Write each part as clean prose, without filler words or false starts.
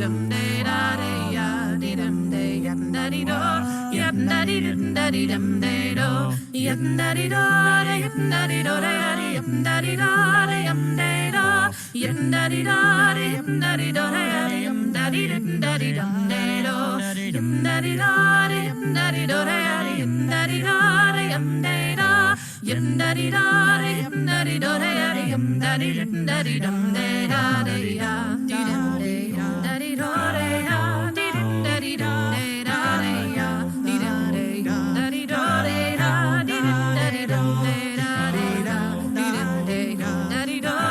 dum day da day ya dee dum day yum da dee do yum da dee dum day do yum da dee do yum da dee do yum da dee do yum day do yum da dee do yum da dee do yum da dee dum day do yum da dee do yum da dee do yum da dee do yum day do yum da dee do yum da dee do yum da dee dum day da day ya dee dum day da dee do ya dee dum day da day ya dee dum day da dee do da dee dum day da day da day da dee dum day da dee do da dee dum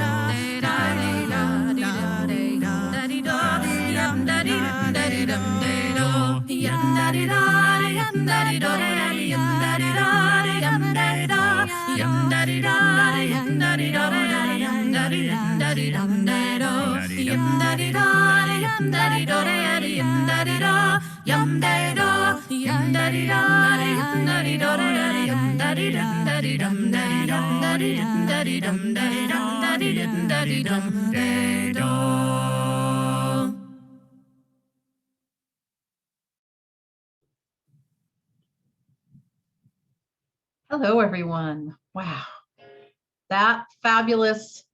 day da day da dee dum day da dee do yum da dee dum day do yum da dee do yum da dee do yum da dee do yum day do yum da dee do yum da dee do yum da dee dum day do yum da dee do yum da dee do yum da dee do yum day do yum da dee do yum da dee do yum da dee dum day yum da dee dum day dum da dee dum day do. Hello, everyone. Wow. That fabulous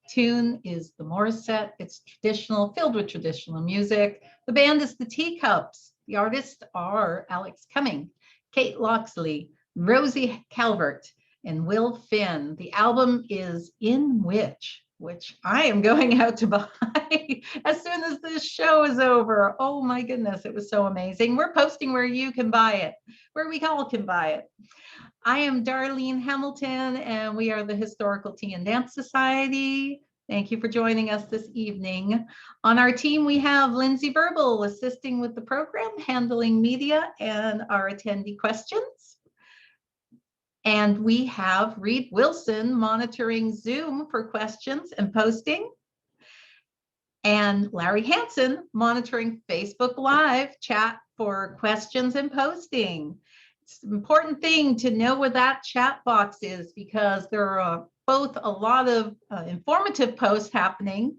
tune is the Morissette. It's traditional, filled with traditional music. The band is the Teacups. The artists are Alex Cumming, Kate Loxley, Rosie Calvert, and Will Finn. The album is In which I am going out to buy as soon as this show is over. Oh my goodness, it was so amazing. We're posting where you can buy it, where we all can buy it. I am Darlene Hamilton, and we are the Historical Tea and Dance Society. Thank you for joining us this evening. On our team, we have Lindsay Verbal assisting with the program, handling media and our attendee questions. And we have Reed Wilson monitoring Zoom for questions and posting. And Larry Hansen monitoring Facebook Live chat for questions and posting. It's an important thing to know where that chat box is, because there are both a lot of informative posts happening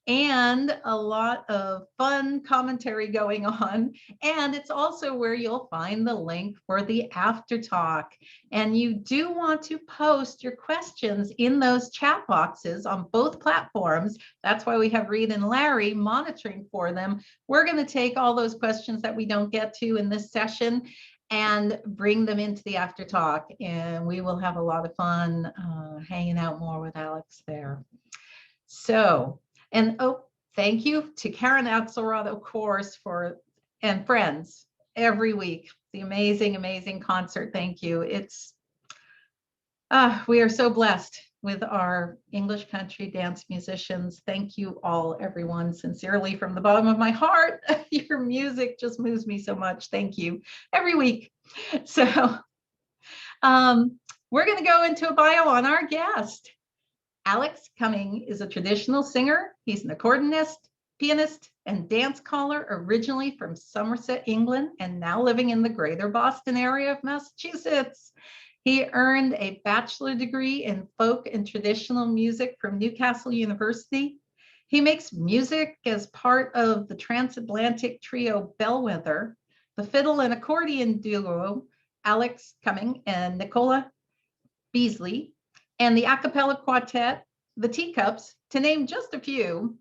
and a lot of fun commentary going on. And it's also where you'll find the link for the after talk. And you do want to post your questions in those chat boxes on both platforms. That's why we have Reed and Larry monitoring for them. We're going to take all those questions that we don't get to in this session and bring them into the after talk. And we will have a lot of fun hanging out more with Alex there. So, and thank you to Karen Axelrod, of course, and friends every week. The amazing, amazing concert. Thank you. We are so blessed with our English country dance musicians. Thank you all, everyone, sincerely from the bottom of my heart. Your music just moves me so much. Thank you every week. So we're going to go into a bio on our guest. Alex Cumming is a traditional singer. He's an accordionist, pianist, and dance caller, originally from Somerset, England, and now living in the greater Boston area of Massachusetts. He earned a bachelor degree in folk and traditional music from Newcastle University. He makes music as part of the transatlantic trio Bellwether, the fiddle and accordion duo Alex Cumming and Nicola Beasley, and the a cappella quartet, the Teacups, to name just a few.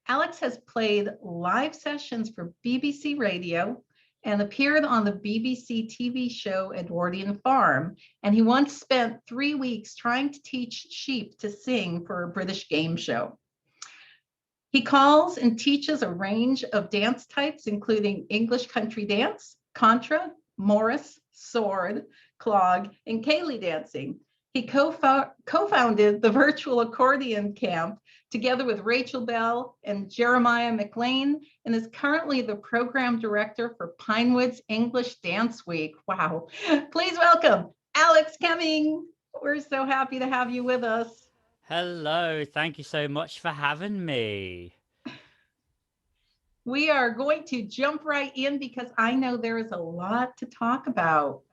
Alex has played live sessions for BBC Radio and appeared on the BBC TV show Edwardian Farm. And he once spent 3 weeks trying to teach sheep to sing for a British game show. He calls and teaches a range of dance types, including English country dance, contra, Morris, sword, clog, and Ceilidh dancing. He co-founded the Virtual Accordion Camp together with Rachel Bell and Jeremiah McLean, and is currently the program director for Pinewoods English Dance Week. Wow. Please welcome Alex Cumming. We're so happy to have you with us. Hello. Thank you so much for having me. We are going to jump right in because I know there is a lot to talk about.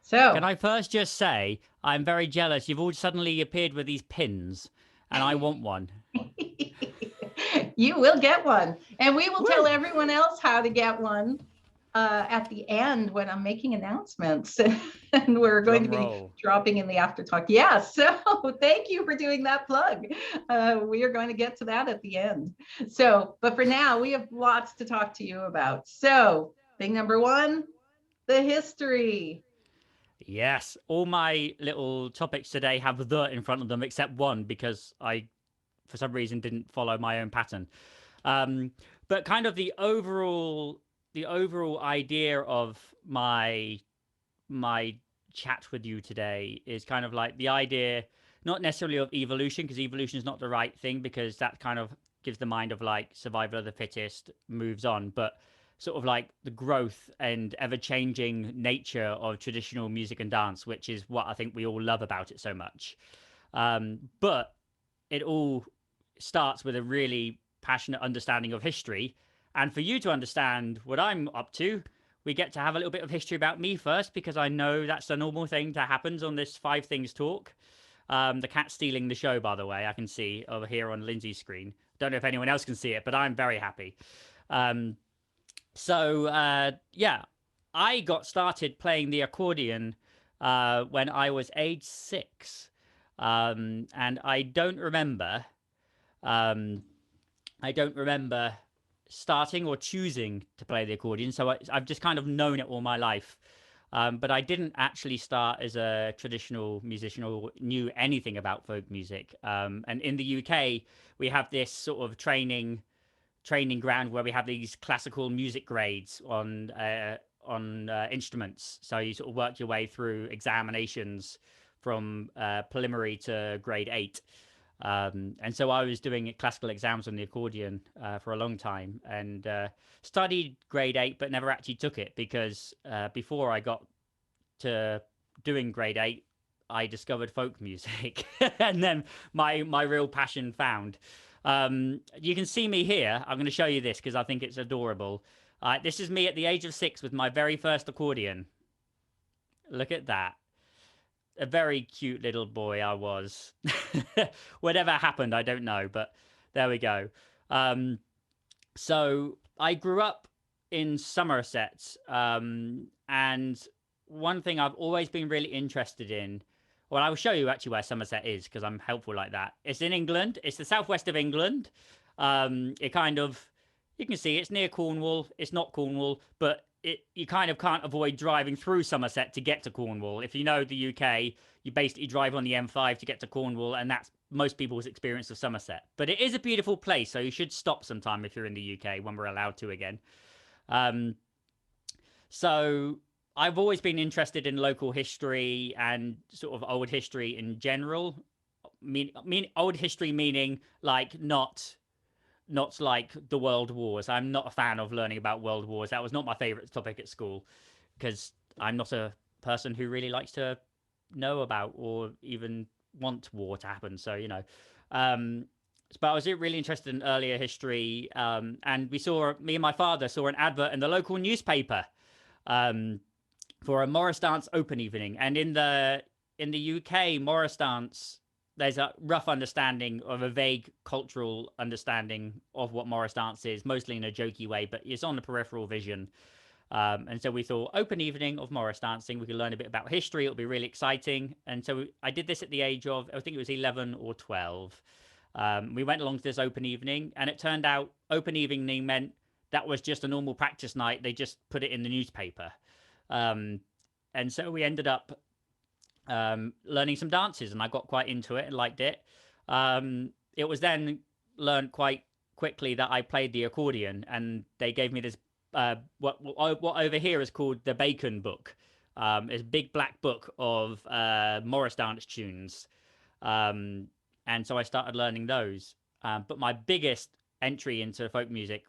So, can I first just say, I'm very jealous. You've all suddenly appeared with these pins, and I want one. You will get one. And we will tell Woo! everyone else how to get one at the end when I'm making announcements. And we're going to Drum be roll. dropping in the after talk. Yes. So thank you for doing that plug. We are going to get to that at the end. So, but for now, we have lots to talk to you about. So, thing number one, the history. Yes, all my little topics today have the in front of them except one because I, for some reason, didn't follow my own pattern. Um, but kind of the overall idea of my chat with you today is kind of like the idea, not necessarily of evolution, because evolution is not the right thing, because that kind of gives the mind of like survival of the fittest, moves on, but sort of like the growth and ever changing nature of traditional music and dance, which is what I think we all love about it so much. But it all starts with a really passionate understanding of history. And for you to understand what I'm up to, we get to have a little bit of history about me first, because I know that's the normal thing that happens on this Five Things talk. The cat's stealing the show, by the way, I can see over here on Lindsay's screen. Don't know if anyone else can see it, but I'm very happy. Um, yeah, I got started playing the accordion when I was age 6. And um, I don't remember starting or choosing to play the accordion. So I've just kind of known it all my life. But I didn't actually start as a traditional musician or knew anything about folk music. And in the UK, we have this sort of training ground where we have these classical music grades on instruments. So you sort of work your way through examinations from preliminary to grade 8. And so I was doing classical exams on the accordion for a long time, and studied grade 8, but never actually took it, because before I got to doing grade 8, I discovered folk music, and then my real passion found. You can see me here. I'm going to show you this because I think it's adorable. This is me at the age of 6 with my very first accordion. Look at that. A very cute little boy I was. Whatever happened, I don't know, but there we go. So I grew up in Somerset, and one thing I've always been really interested in. Well, I will show you actually where Somerset is, because I'm helpful like that. It's in England. It's the southwest of England. It kind of, you can see it's near Cornwall. It's not Cornwall, but you kind of can't avoid driving through Somerset to get to Cornwall. If you know the UK, you basically drive on the M5 to get to Cornwall, and that's most people's experience of Somerset. But it is a beautiful place, so you should stop sometime if you're in the UK when we're allowed to again. So I've always been interested in local history and sort of old history in general. Old history meaning like not like the world wars. I'm not a fan of learning about world wars. That was not my favorite topic at school, because I'm not a person who really likes to know about or even want war to happen. So, but I was really interested in earlier history. And me and my father saw an advert in the local newspaper for a Morris dance open evening. And in the UK, Morris dance, there's a rough understanding of a vague cultural understanding of what Morris dance is, mostly in a jokey way, but it's on the peripheral vision. And so we thought, open evening of Morris dancing, we could learn a bit about history, it'll be really exciting. And so I did this at the age of, I think it was 11 or 12. We went along to this open evening, and it turned out open evening meant that was just a normal practice night. They just put it in the newspaper. And so we ended up learning some dances, and I got quite into it and liked it. It was then learned quite quickly that I played the accordion, and they gave me this what over here is called the Bacon book. It's a big black book of Morris dance tunes, and so I started learning those. But my biggest entry into folk music,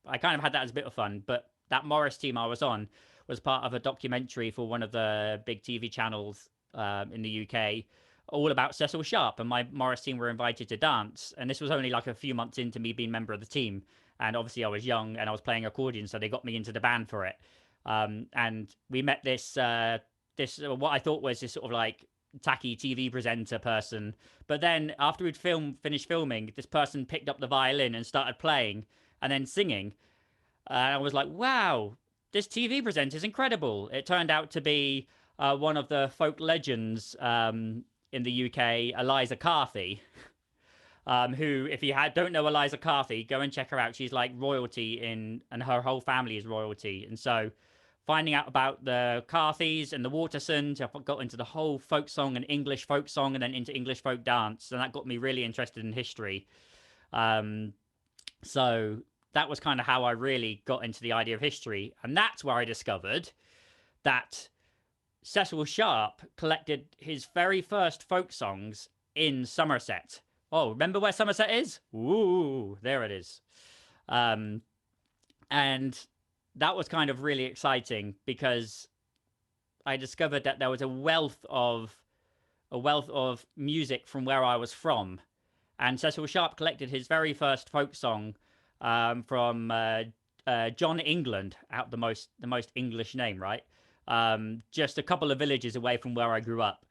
I kind of had that as a bit of fun, but that Morris team I was on was part of a documentary for one of the big TV channels in the UK, all about Cecil Sharp, and my Morris team were invited to dance. And this was only like a few months into me being a member of the team. And obviously I was young and I was playing accordion, so they got me into the band for it. And we met this what I thought was this sort of like tacky TV presenter person. But then after we'd finished filming, this person picked up the violin and started playing and then singing. And I was like, wow, this TV presenter is incredible. It turned out to be one of the folk legends in the UK, Eliza Carthy. Who, if you don't know Eliza Carthy, go and check her out. She's like royalty and her whole family is royalty. And so finding out about the Carthys and the Watersons, I got into the whole folk song and English folk song and then into English folk dance. And that got me really interested in history. So that was kind of how I really got into the idea of history. And that's where I discovered that Cecil Sharp collected his very first folk songs in Somerset. Oh, remember where Somerset is? Ooh, there it is. And that was kind of really exciting because I discovered that there was a wealth of music from where I was from. And Cecil Sharp collected his very first folk song from John England, out the most English name, right? Just a couple of villages away from where I grew up.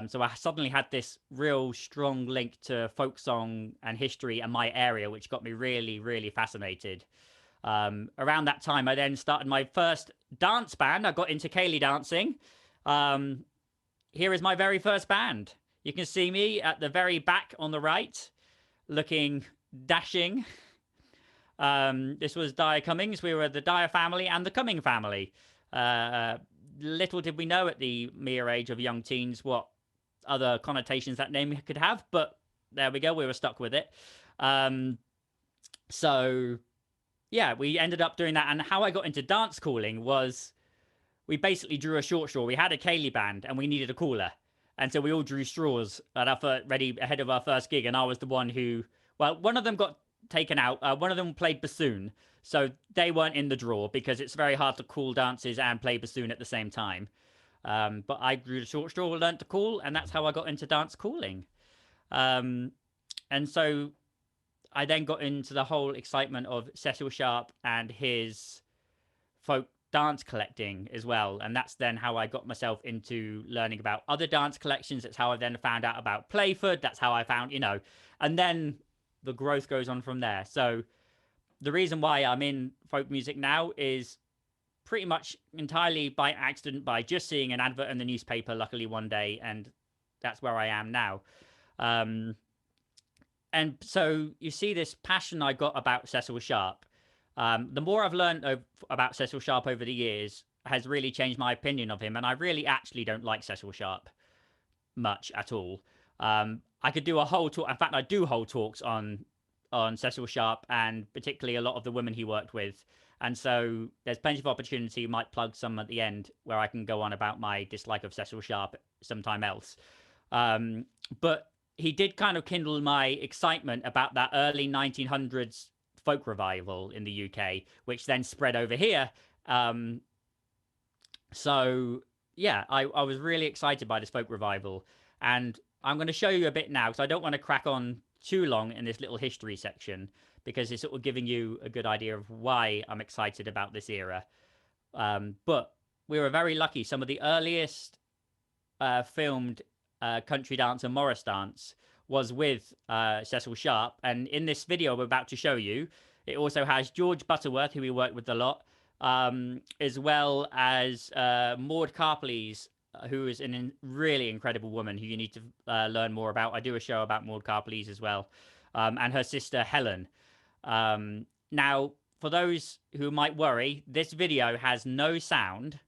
So I suddenly had this real strong link to folk song and history and my area, which got me really, really fascinated. Around that time, I then started my first dance band. I got into Ceilidh dancing. Here is my very first band. You can see me at the very back on the right, looking dashing. This was Dyer Cummings. We were the Dyer family and the Cumming family. Little did we know at the mere age of young teens what other connotations that name could have, but there we go, we were stuck with it. So yeah, we ended up doing that. And how I got into dance calling was we basically drew a short straw. We had a Ceilidh band and we needed a caller, and so we all drew straws at ready ahead of our first gig. And I was the one who, well, one of them got taken out. One of them played bassoon, so they weren't in the draw because it's very hard to call dances and play bassoon at the same time. But I drew the short straw, learned to call, and that's how I got into dance calling. And so I then got into the whole excitement of Cecil Sharp and his folk dance collecting as well. And that's then how I got myself into learning about other dance collections. That's how I then found out about Playford. That's how I found, and then the growth goes on from there. So the reason why I'm in folk music now is pretty much entirely by accident, by just seeing an advert in the newspaper, luckily one day, and that's where I am now. And so you see this passion I got about Cecil Sharp. The more I've learned about Cecil Sharp over the years has really changed my opinion of him, and I really actually don't like Cecil Sharp much at all. I could do a whole talk. In fact, I do whole talks on Cecil Sharp and particularly a lot of the women he worked with. And so there's plenty of opportunity. Might plug some at the end where I can go on about my dislike of Cecil Sharp sometime else. But he did kind of kindle my excitement about that early 1900s folk revival in the UK, which then spread over here. So yeah, I was really excited by this folk revival. And I'm going to show you a bit now because I don't want to crack on too long in this little history section because it's sort of giving you a good idea of why I'm excited about this era. But we were very lucky. Some of the earliest filmed country dance and Morris dance was with Cecil Sharp. And in this video we're about to show you, it also has George Butterworth, who we worked with a lot, as well as Maud Carpley's, who is a really incredible woman who you need to learn more about. I do a show about Maud Carpley's as well, and her sister Helen. Now, for those who might worry, this video has no sound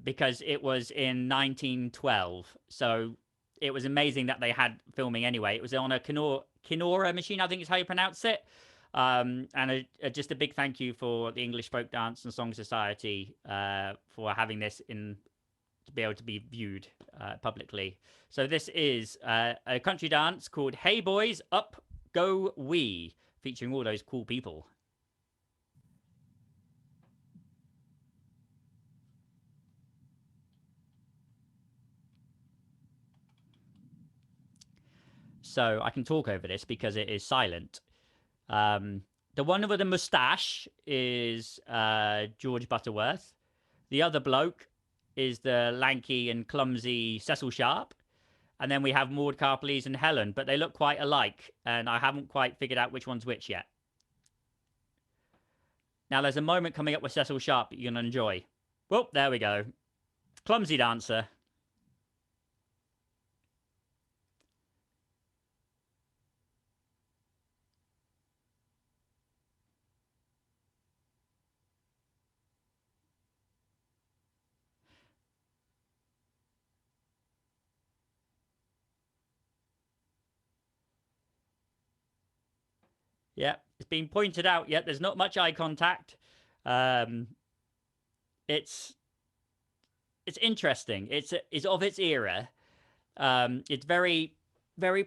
because it was in 1912. So it was amazing that they had filming anyway. It was on a Kinora machine, I think is how you pronounce it. And just a big thank you for the English Folk Dance and Song Society for having this to be able to be viewed publicly. So this is a country dance called Hey Boys, Up Go We, featuring all those cool people. So I can talk over this because it is silent. The one with the moustache is George Butterworth. The other bloke is the lanky and clumsy Cecil Sharp. And then we have Maud Carpleys and Helen, but they look quite alike, and I haven't quite figured out which one's which yet. Now, there's a moment coming up with Cecil Sharp that you're going to enjoy. Well, there we go. Clumsy dancer. Yeah, it's been pointed out yet. There's not much eye contact. It's interesting. It's of its era. It's very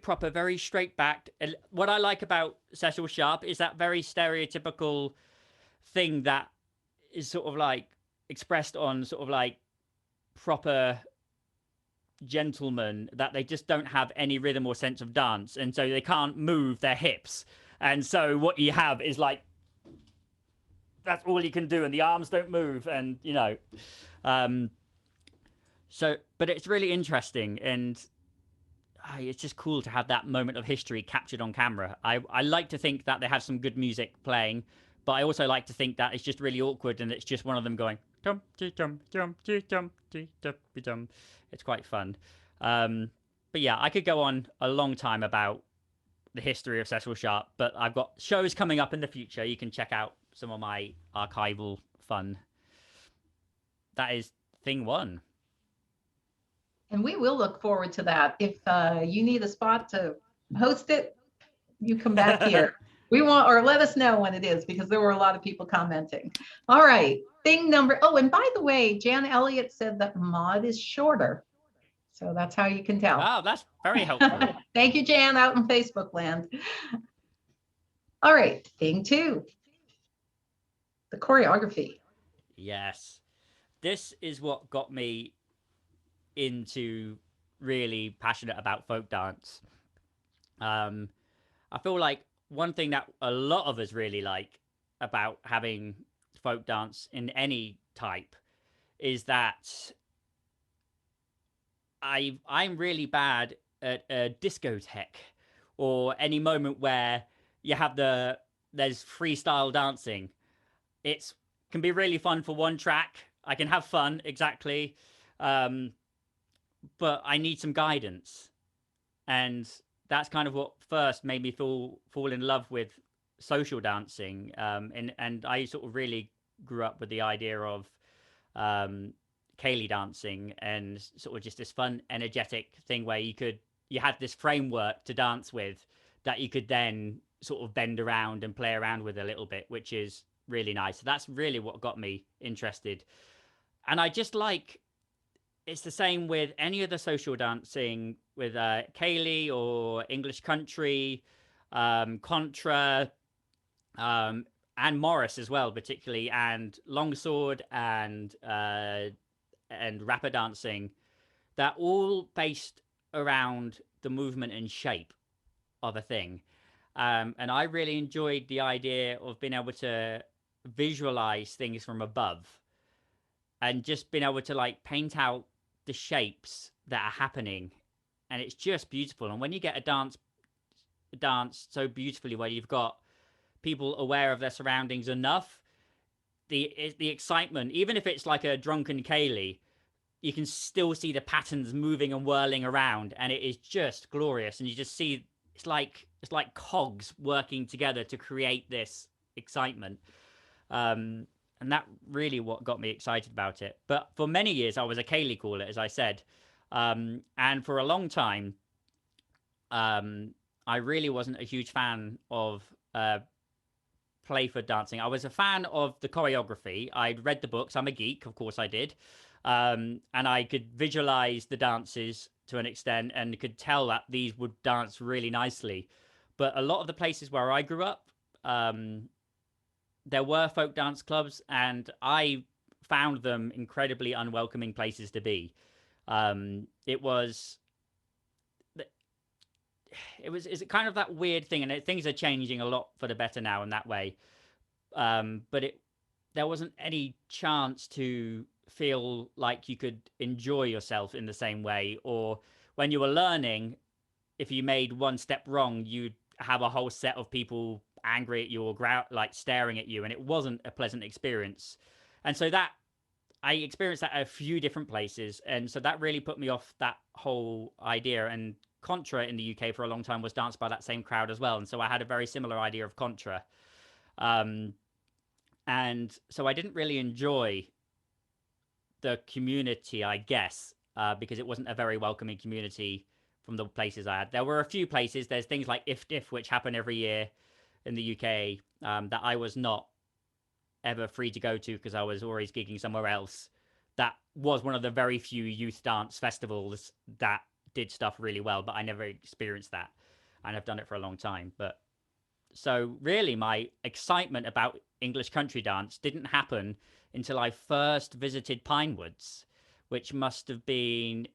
proper, very straight backed. What I like about Cecil Sharp is that very stereotypical thing that is sort of like expressed on sort of like proper gentlemen, that they just don't have any rhythm or sense of dance, and so they can't move their hips. And so what you have is like, that's all you can do, and the arms don't move, and you know. So, but it's really interesting, and it's just cool to have that moment of history captured on camera. I like to think that they have some good music playing, but I also like to think that it's just really awkward, and it's just one of them going dum dum dum dum dum. It's quite fun. But yeah, I could go on a long time about the history of Cecil Sharp, but I've got shows coming up in the future. You can check out some of my archival fun. That is thing one. And we will look forward to that. If you need a spot to host it, you come back here. We want, or let us know when it is, because there were a lot of people commenting. All right, thing number, oh, and by the way, Jan Elliott said that Maud is shorter. So that's how you can tell. Oh, that's very helpful. Thank you, Jan, out in Facebook land. All right, thing two, the choreography. Yes. This is what got me into really passionate about folk dance. I feel like one thing that a lot of us really like about having folk dance in any type is that I'm really bad at a discotheque or any moment where you have there's freestyle dancing. It's can be really fun for one track. I can have fun, exactly. But I need some guidance. And that's kind of what first made me fall in love with social dancing. And I sort of really grew up with the idea of ceilidh dancing, and sort of just this fun, energetic thing where you had this framework to dance with that you could then sort of bend around and play around with a little bit, which is really nice. So that's really what got me interested. And I just like, it's the same with any other social dancing, with ceilidh or English country, contra, and Morris as well, particularly, and longsword and rapper dancing. They're all based around the movement and shape of a thing. And I really enjoyed the idea of being able to visualize things from above and just being able to like paint out the shapes that are happening. And it's just beautiful. And when you get a dance so beautifully, where you've got people aware of their surroundings enough, the excitement, even if it's like a drunken ceilidh, you can still see the patterns moving and whirling around, and it is just glorious. And you just see it's like cogs working together to create this excitement. And that really what got me excited about it. But for many years, I was a ceilidh caller, as I said. And for a long time, I really wasn't a huge fan of Playford dancing. I was a fan of the choreography. I'd read the books. I'm a geek, of course I did. And I could visualize the dances to an extent and could tell that these would dance really nicely. But a lot of the places where I grew up, there were folk dance clubs, and I found them incredibly unwelcoming places to be. It's kind of that weird thing, and things are changing a lot for the better now in that way. But there wasn't any chance to feel like you could enjoy yourself in the same way. Or when you were learning, if you made one step wrong, you'd have a whole set of people angry at you or like staring at you, and it wasn't a pleasant experience. And so that I experienced that at a few different places, and so that really put me off that whole idea. And Contra in the UK for a long time was danced by that same crowd as well, and so I had a very similar idea of Contra. And so I didn't really enjoy the community, I guess, because it wasn't a very welcoming community from the places I had. There were a few places. There's things like If Diff, which happen every year in the UK, that I was not ever free to go to because I was always gigging somewhere else. That was one of the very few youth dance festivals that did stuff really well, but I never experienced that, and I've done it for a long time. But so really my excitement about English country dance didn't happen until I first visited Pinewoods, which must have been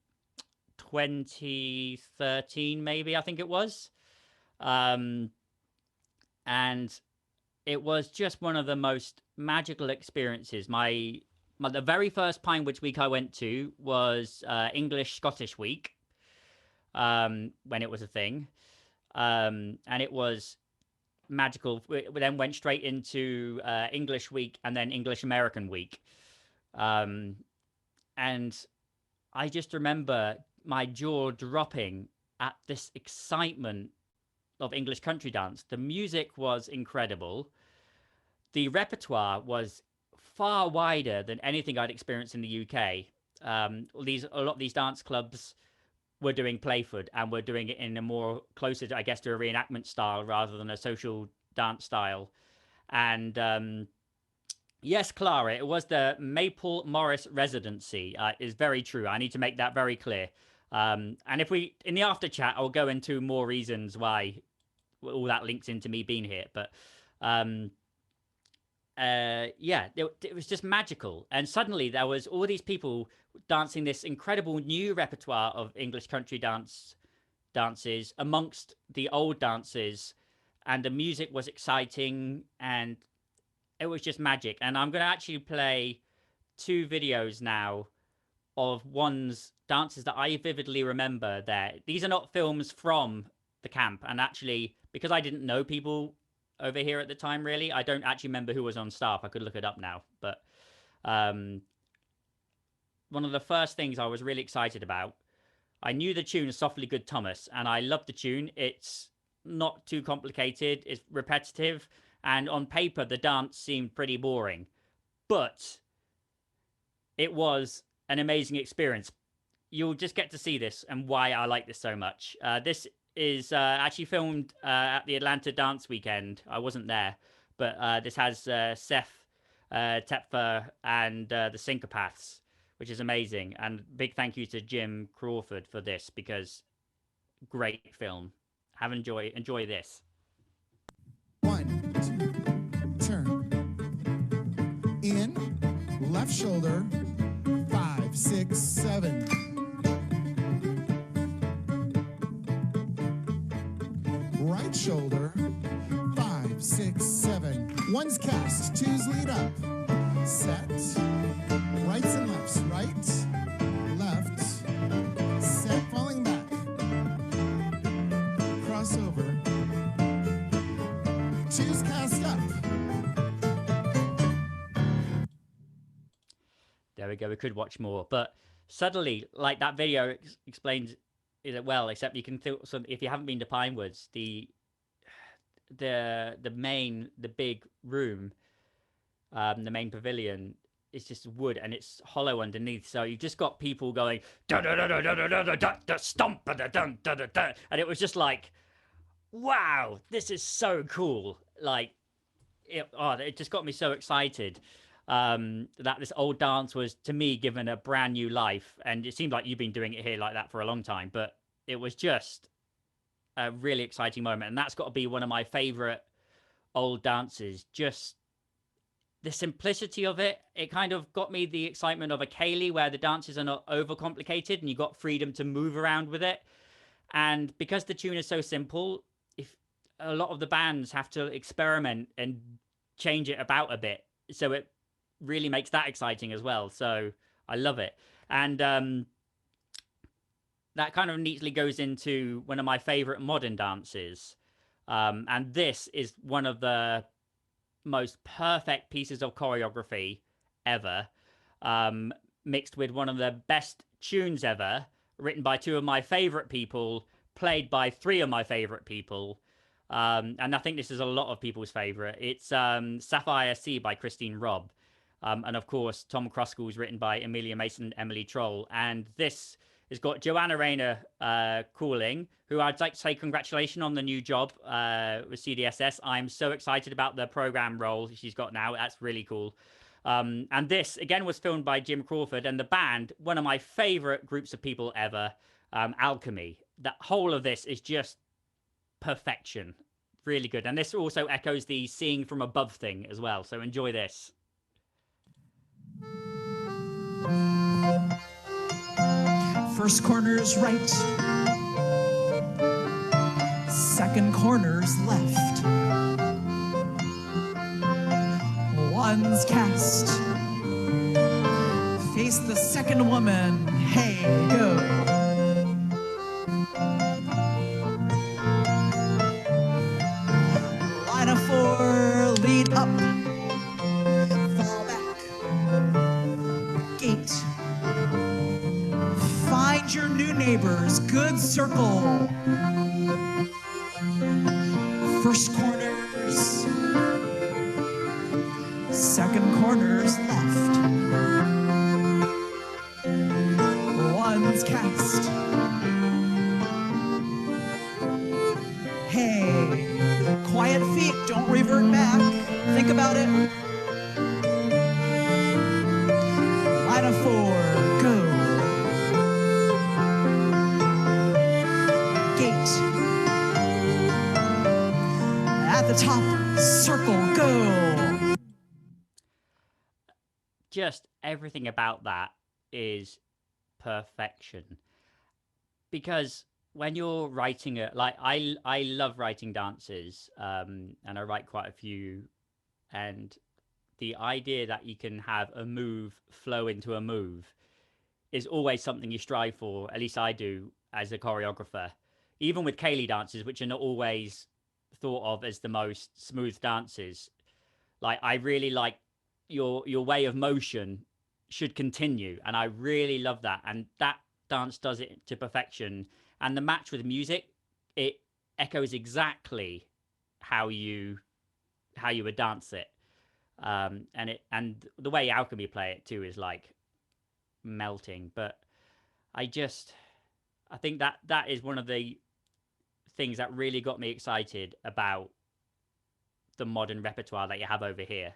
2013 maybe, I think it was. And it was just one of the most magical experiences. The very first Pinewoods week I went to was English Scottish week, when it was a thing, and it was magical. We then went straight into English week and then English American week, and I just remember my jaw dropping at this excitement of English country dance. The music was incredible. The repertoire was far wider than anything I'd experienced in the UK. A lot of these dance clubs were doing Playford, and were doing it in a more closer, I guess, to a reenactment style rather than a social dance style. And yes, Clara, it was the Maple Morris residency. Is very true. I need to make that very clear. And if we, in the after chat, I'll go into more reasons why all that links into me being here. But yeah, it was just magical. And suddenly there was all these people dancing this incredible new repertoire of English country dances amongst the old dances, and the music was exciting, and it was just magic. And I'm going to actually play 2 videos now of dances that I vividly remember there. These are not films from the camp, and actually, because I didn't know people over here at the time, really, I don't actually remember who was on staff. I could look it up now. But one of the first things I was really excited about, I knew the tune Softly Good Thomas, and I loved the tune. It's not too complicated, it's repetitive, and on paper the dance seemed pretty boring, but it was an amazing experience. You'll just get to see this and why I like this so much. This is actually filmed at the Atlanta Dance Weekend. I wasn't there, but this has Seth Tepfer and the Syncopaths, which is amazing. And big thank you to Jim Crawford for this, because great film. Enjoy this. 1, 2, turn. In, left shoulder, 5, 6, 7. Right shoulder, 5, 6, 7. 1's cast, 2's lead up. Set. Rights and lefts. Right, left. Set, falling back. Crossover. 2's cast up. There we go. We could watch more, but suddenly, like that video explains it well. Except you can feel some. If you haven't been to Pinewoods, the big room, the main pavilion, is just wood and it's hollow underneath. So you've just got people going da da da da da da da da da stomp da da da da da, and it was just like, wow, this is so cool. Like, it just got me so excited. That this old dance was, to me, given a brand new life. And it seemed like you've been doing it here like that for a long time, but it was just a really exciting moment. And that's got to be one of my favorite old dances. Just the simplicity of it. It kind of got me the excitement of a ceilidh, where the dances are not overcomplicated and you got freedom to move around with it. And because the tune is so simple, if a lot of the bands have to experiment and change it about a bit, so it really makes that exciting as well. So I love it. And that kind of neatly goes into one of my favorite modern dances. And this is one of the most perfect pieces of choreography ever, mixed with one of the best tunes ever, written by two of my favorite people, played by three of my favorite people. And I think this is a lot of people's favorite. It's Sapphire Sea by Christine Robb. And of course, Tom Kruskel's written by Amelia Mason and Emily Troll. And this has got Joanna Rayner calling, who I'd like to say congratulations on the new job with CDSS. I'm so excited about the program role she's got now. That's really cool. And this, again, was filmed by Jim Crawford. And the band, one of my favorite groups of people ever, Alchemy. The whole of this is just perfection. Really good. And this also echoes the seeing from above thing as well. So enjoy this. First corner's right, second corner's left. One's cast. Face the second woman. Hey, go. Line of four, lead up. Fall back. Gate. Find your new neighbors. Good circle. First corners. Second corners left. One's cast. Hey, quiet feet. Don't revert back. Think about it. Line of four. Go. At the top, circle, go. Just everything about that is perfection. Because when you're writing it, like I love writing dances, and I write quite a few, and the idea that you can have a move flow into a move is always something you strive for. At least I do as a choreographer. Even with Kaylee dances, which are not always thought of as the most smooth dances, like I really like your way of motion should continue, and I really love that, and that dance does it to perfection. And the match with music, it echoes exactly how you would dance it, and the way Alchemy play it too is like melting. But I think that is one of the things that really got me excited about the modern repertoire that you have over here,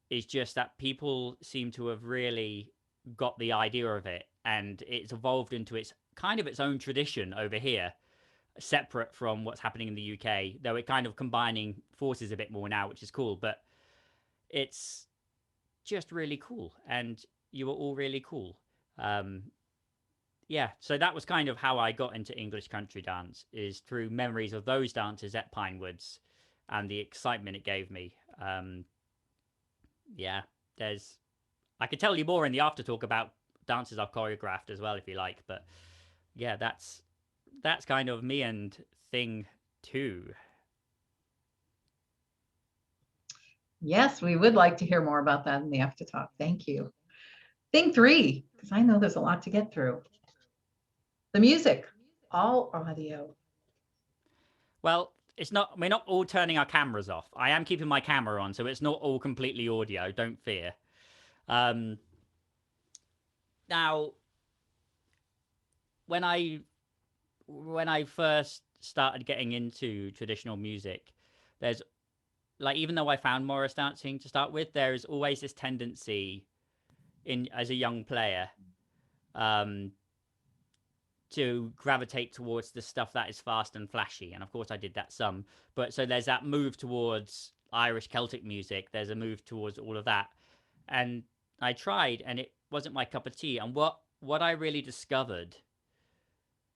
is just that people seem to have really got the idea of it, and it's evolved into its kind of its own tradition over here, separate from what's happening in the UK, though it kind of combining forces a bit more now, which is cool. But it's just really cool, and you were all really cool. Yeah, so that was kind of how I got into English country dance, is through memories of those dances at Pinewoods and the excitement it gave me. Yeah, I could tell you more in the after talk about dances I've choreographed as well, if you like. But yeah, that's kind of me and thing 2. Yes, we would like to hear more about that in the after talk. Thank you. Thing 3, because I know there's a lot to get through. The music, all audio. Well, we're not all turning our cameras off. I am keeping my camera on, so it's not all completely audio, don't fear. Now, when I first started getting into traditional music, there's like, even though I found Morris dancing to start with, there is always this tendency as a young player to gravitate towards the stuff that is fast and flashy. And of course I did that some, but so there's that move towards Irish Celtic music. There's a move towards all of that. And I tried, and it wasn't my cup of tea. And what I really discovered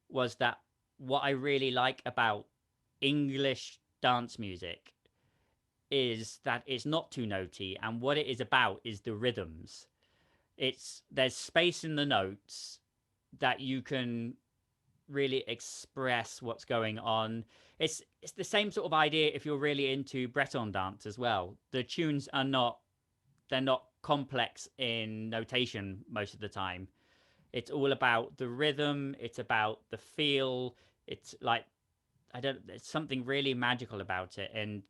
was that what I really like about English dance music is that it's not too notey, and what it is about is the rhythms. there's space in the notes that you can really express what's going on. It's the same sort of idea if you're really into Breton dance as well. The tunes are not complex in notation most of the time. It's all about the rhythm, it's about the feel. It's like there's something really magical about it. And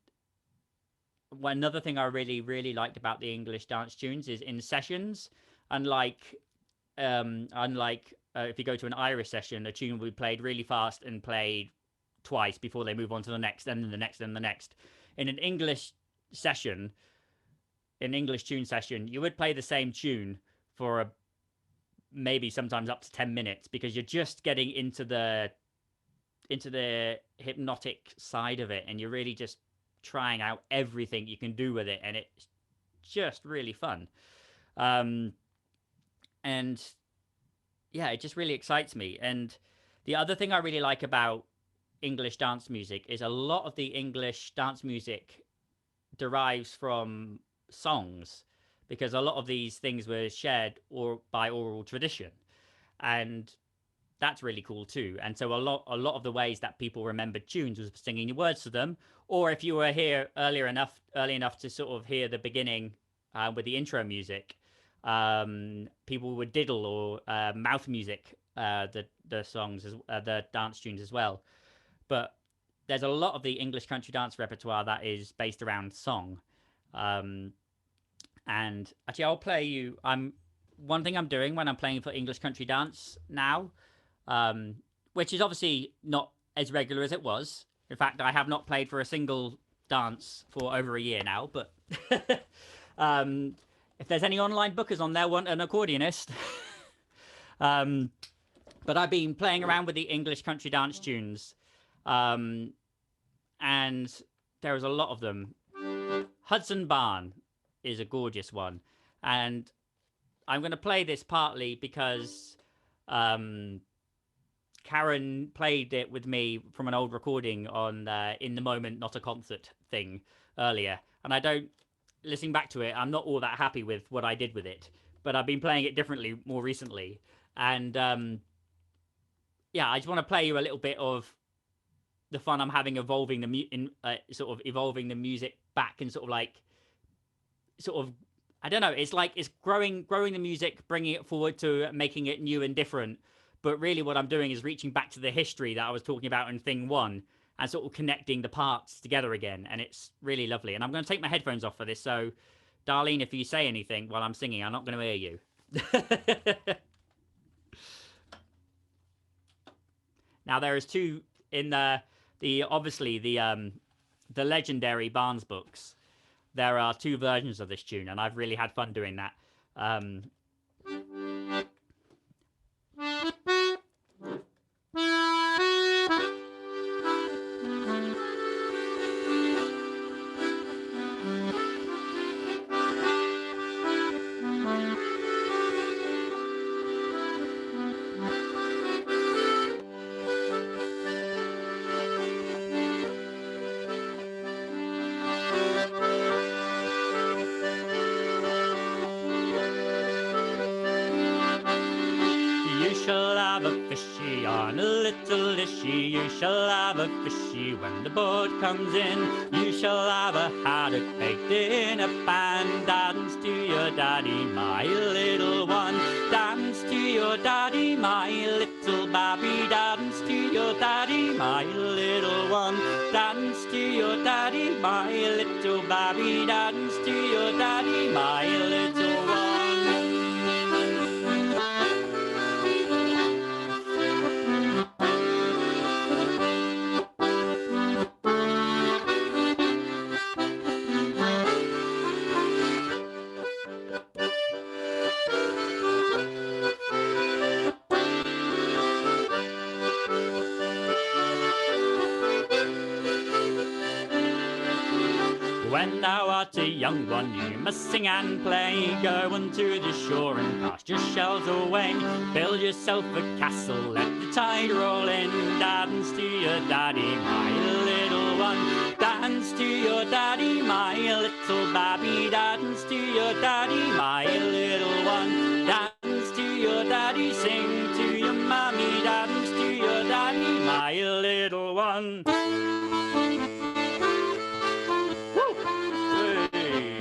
another thing I really liked about the English dance tunes is in sessions, unlike if you go to an Irish session, a tune will be played really fast and played twice before they move on to the next, and then the next, and the next. In an English session, an English tune session, you would play the same tune for maybe sometimes up to 10 minutes, because you're just getting into the hypnotic side of it, and you're really just trying out everything you can do with it, and it's just really fun. And yeah, it just really excites me. And the other thing I really like about English dance music is a lot of the English dance music derives from songs, because a lot of these things were shared by oral tradition, and that's really cool too. And so a lot of the ways that people remembered tunes was singing the words to them, or if you were here early enough to sort of hear the beginning with the intro music, people would diddle or mouth music the songs, the dance tunes as well. But there's a lot of the English country dance repertoire that is based around song. And actually, I'll play you. One thing I'm doing when I'm playing for English country dance now, which is obviously not as regular as it was. In fact, I have not played for a single dance for over a year now. But if there's any online bookers on there want an accordionist, but I've been playing around with the English country dance tunes, and there's a lot of them. Hudson Barn is a gorgeous one, and I'm going to play this partly because Karen played it with me from an old recording on In the Moment, Not a Concert thing earlier, and listening back to it, I'm not all that happy with what I did with it, but I've been playing it differently more recently. And yeah, I just want to play you a little bit of the fun I'm having evolving the music back, and I don't know, it's like it's growing the music, bringing it forward to making it new and different. But really what I'm doing is reaching back to the history that I was talking about in thing one, and sort of connecting the parts together again, and it's really lovely. And I'm going to take my headphones off for this, so Darlene, if you say anything while I'm singing, I'm not going to hear you. Now there is two in the legendary Barnes books. There are two versions of this tune, and I've really had fun doing that. Fishy on a little dishy, you shall have a fishy when the boat comes in. You shall have a haddock baked in a pan. Dance to your daddy, my little one. Dance to your daddy, my little babby. Dance to your daddy, my little one. Dance to your daddy, my little babby. Dance to your daddy, my little one. When thou art a young one, you must sing and play. Go unto the shore and cast your shells away. Build yourself a castle, let the tide roll in. Dance to your daddy, my little one. Dance to your daddy, my little babby. Dance to your daddy, my little one. Dance to your daddy, sing to your mommy. Dance to your daddy, my little one. Woo! Hey.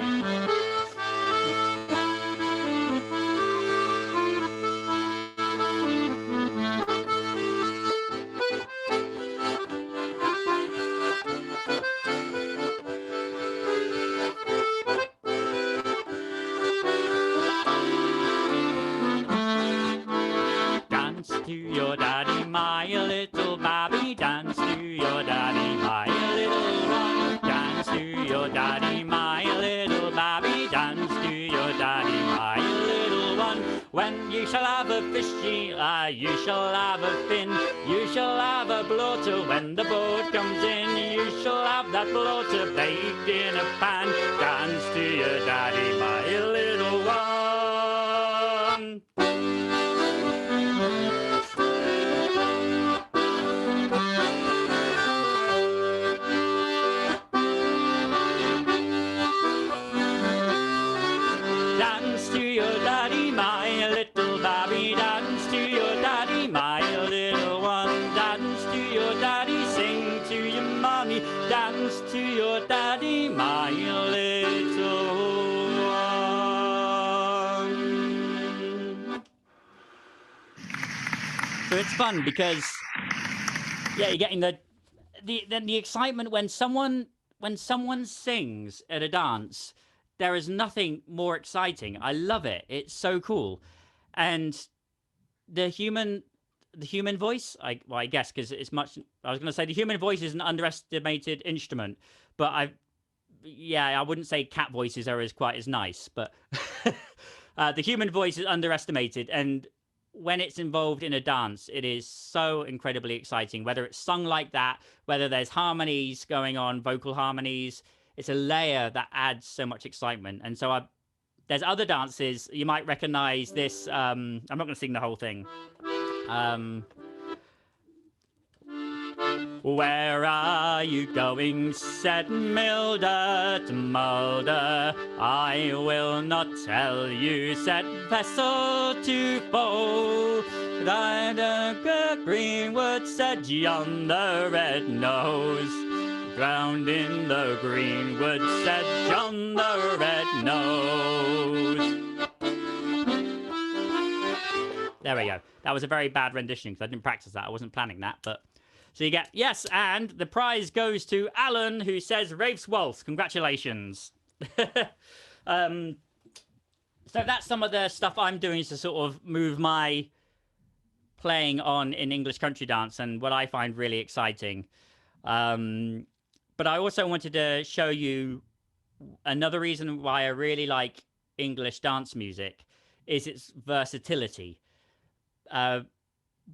Dance to your daddy, my little babby. Dance to your daddy, my little one. Dance to your daddy, my little babby. Dance to your daddy, my little one. When you shall have a fishy, you shall have a fin. You shall have a bloater when the boat comes in. You shall have that bloater baked in a pan. Dance to your daddy, my little one. Dance to your daddy, my little babby. Dance to your daddy, my little one. Dance to your daddy, sing to your mommy. Dance to your daddy, my little one. So it's fun because, yeah, you're getting the excitement when someone sings at a dance. There is nothing more exciting. I love it. It's so cool. And the human voice, I guess, because it's much, I was going to say the human voice is an underestimated instrument, but I wouldn't say cat voices are quite as nice, but the human voice is underestimated. And when it's involved in a dance, it is so incredibly exciting, whether it's sung like that, whether there's harmonies going on, vocal harmonies. It's a layer that adds so much excitement. And so there's other dances. You might recognize this. I'm not going to sing the whole thing. Where are you going, said Milda to Mulder. I will not tell you, said Vessel to Foe. The greenwood, said John the Red-Nosed. Drowned in the greenwood, said John the Red-Nosed. There we go. That was a very bad rendition because I didn't practice that. I wasn't planning that, but... So you get, yes, and the prize goes to Alan, who says Rafe's Waltz. Congratulations. So that's some of the stuff I'm doing to sort of move my playing on in English country dance and what I find really exciting. But I also wanted to show you another reason why I really like English dance music is its versatility.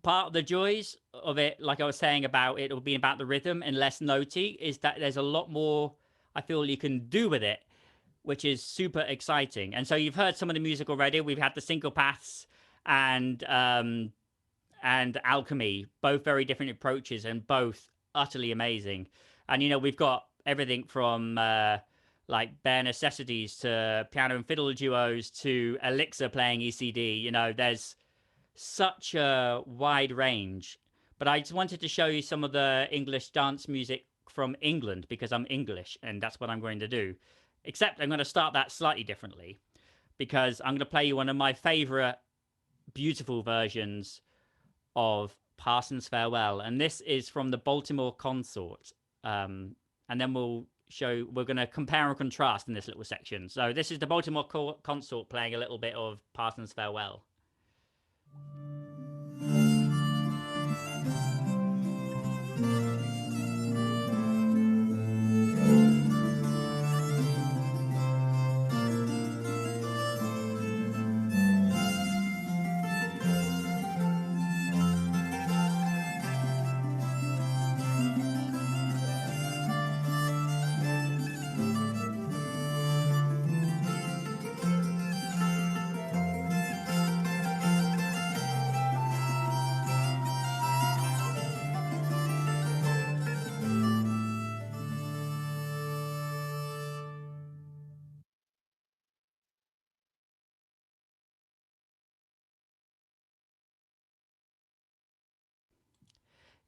Part of the joys of it, like I was saying about it being about the rhythm and less notey, is that there's a lot more I feel you can do with it, which is super exciting. And so you've heard some of the music already. We've had the syncopaths and alchemy, both very different approaches and both utterly amazing. And you know, we've got everything from like bare necessities to piano and fiddle duos to Elixir playing ECD. You know, there's such a wide range. But I just wanted to show you some of the English dance music from England because I'm English and that's what I'm going to do. Except I'm going to start that slightly differently because I'm going to play you one of my favorite beautiful versions of Parson's Farewell. And this is from the Baltimore Consort. And then we're going to compare and contrast in this little section. So this is the Baltimore Consort playing a little bit of Parson's Farewell.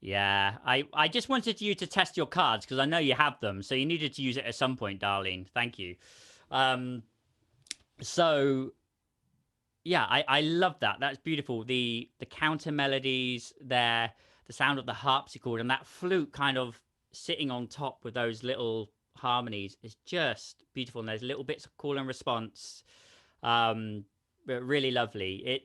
Yeah, I just wanted you to test your cards because I know you have them, so you needed to use it at some point, Darlene. Thank you. So yeah, I love that. That's beautiful. The counter melodies there, the sound of the harpsichord and that flute kind of sitting on top with those little harmonies is just beautiful. And there's little bits of call and response, but really lovely.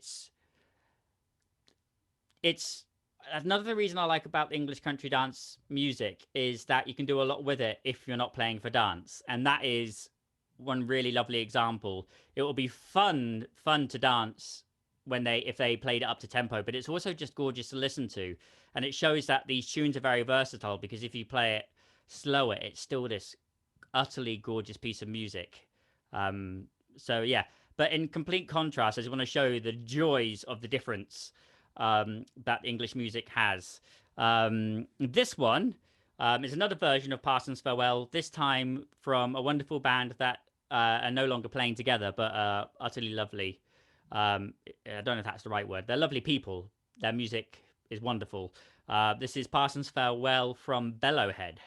It's another reason I like about English country dance music is that you can do a lot with it if you're not playing for dance, and that is one really lovely example. It will be fun to dance when if they played it up to tempo, but it's also just gorgeous to listen to, and it shows that these tunes are very versatile because if you play it slower, it's still this utterly gorgeous piece of music. So yeah, but in complete contrast, I just want to show you the joys of the difference that English music has. This one is another version of Parsons Farewell, this time from a wonderful band that are no longer playing together, but utterly lovely. I don't know if that's the right word. They're lovely people. Their music is wonderful. This is Parsons Farewell from Bellowhead.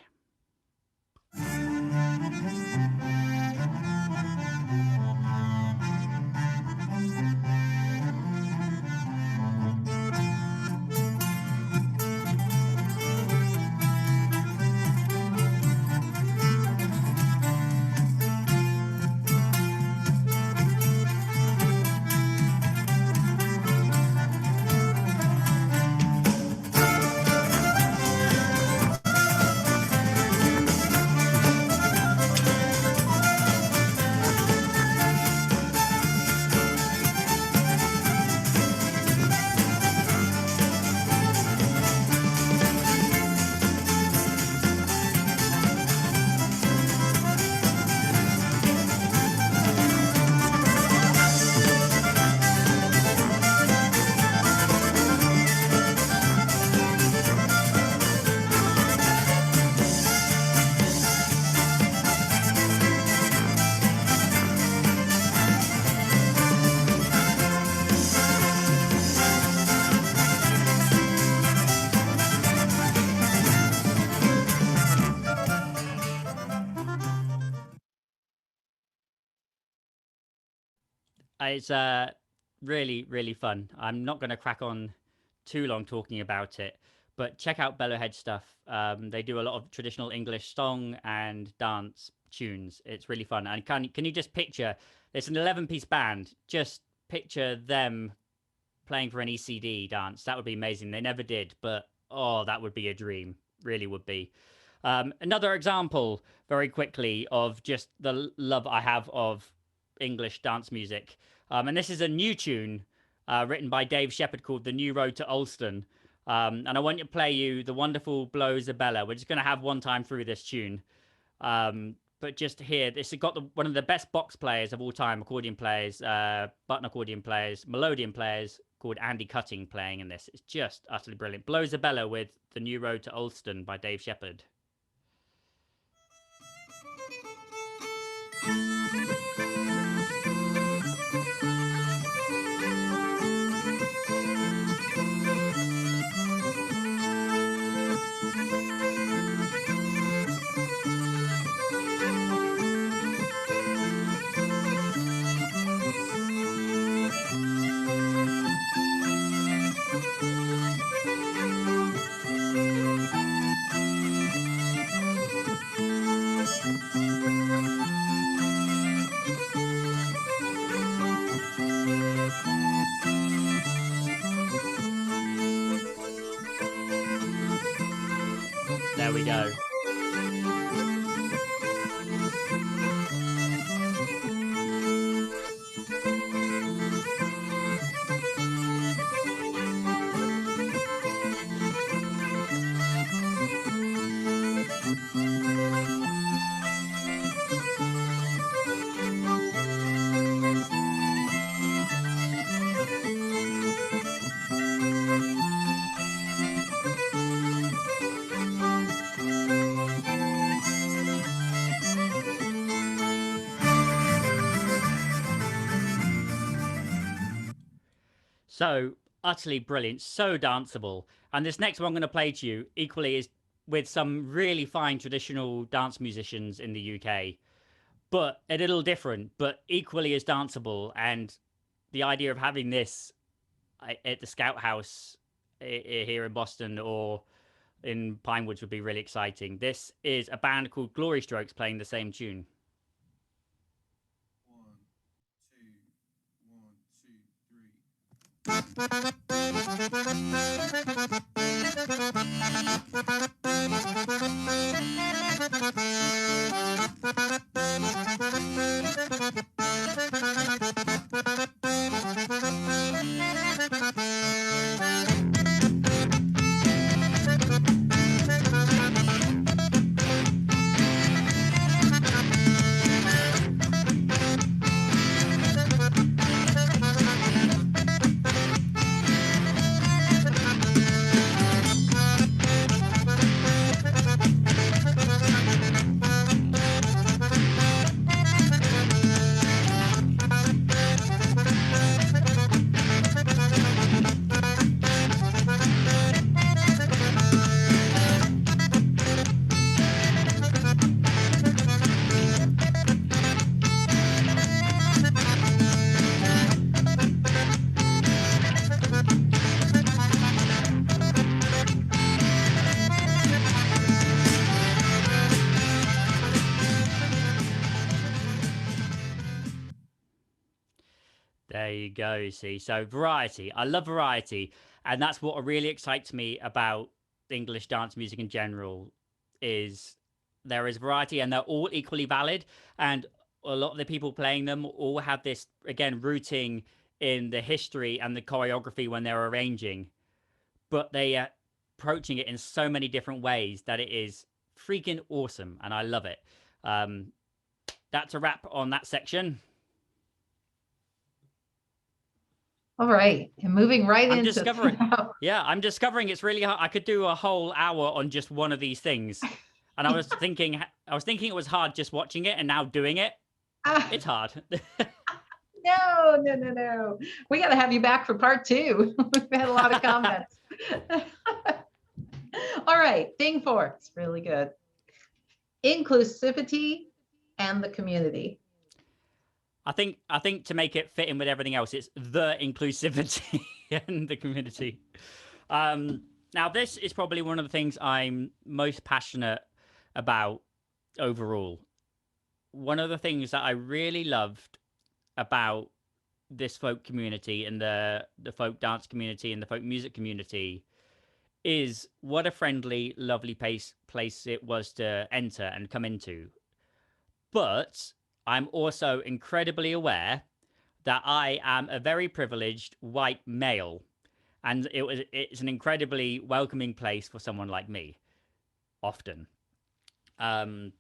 It's really fun. I'm not going to crack on too long talking about it, but check out Bellowhead stuff. They do a lot of traditional English song and dance tunes. It's really fun. And can you just picture? It's an 11-piece band. Just picture them playing for an ECD dance. That would be amazing. They never did, but oh, that would be a dream. Really would be. Another example, very quickly, of just the love I have of English dance music. And this is a new tune written by Dave Shepherd called The New Road to Ulston. And I want to play you the wonderful Blow Isabella. We're just going to have one time through this tune. But just here, this has got one of the best box players of all time, accordion players, button accordion players, melodeon players, called Andy Cutting playing in this. It's just utterly brilliant. Blow Isabella with The New Road to Ulston by Dave Shepherd. There we go. So utterly brilliant, so danceable. And this next one I'm going to play to you equally is with some really fine traditional dance musicians in the UK, but a little different, but equally as danceable. And the idea of having this at the Scout House here in Boston or in Pinewoods would be really exciting. This is a band called Glory Strokes playing the same tune. 1, 2, There you go, you see. So variety. I love variety. And that's what really excites me about English dance music in general is there is variety and they're all equally valid. And a lot of the people playing them all have this, again, rooting in the history and the choreography when they're arranging. But they are approaching it in so many different ways that it is freaking awesome. And I love it. That's a wrap on that section. All right, and moving right I'm into discovering. Yeah, I'm discovering it's really hard. I could do a whole hour on just one of these things, and I was thinking it was hard just watching it, and now doing it, it's hard. No. We got to have you back for part 2. We've had a lot of comments. All right, thing 4. It's really good. Inclusivity and the community. I think to make it fit in with everything else, it's the inclusivity and the community. Now, this is probably one of the things I'm most passionate about overall. One of the things that I really loved about this folk community and the folk dance community and the folk music community is what a friendly, lovely place it was to enter and come into. But I'm also incredibly aware that I am a very privileged white male, and it's an incredibly welcoming place for someone like me, often. And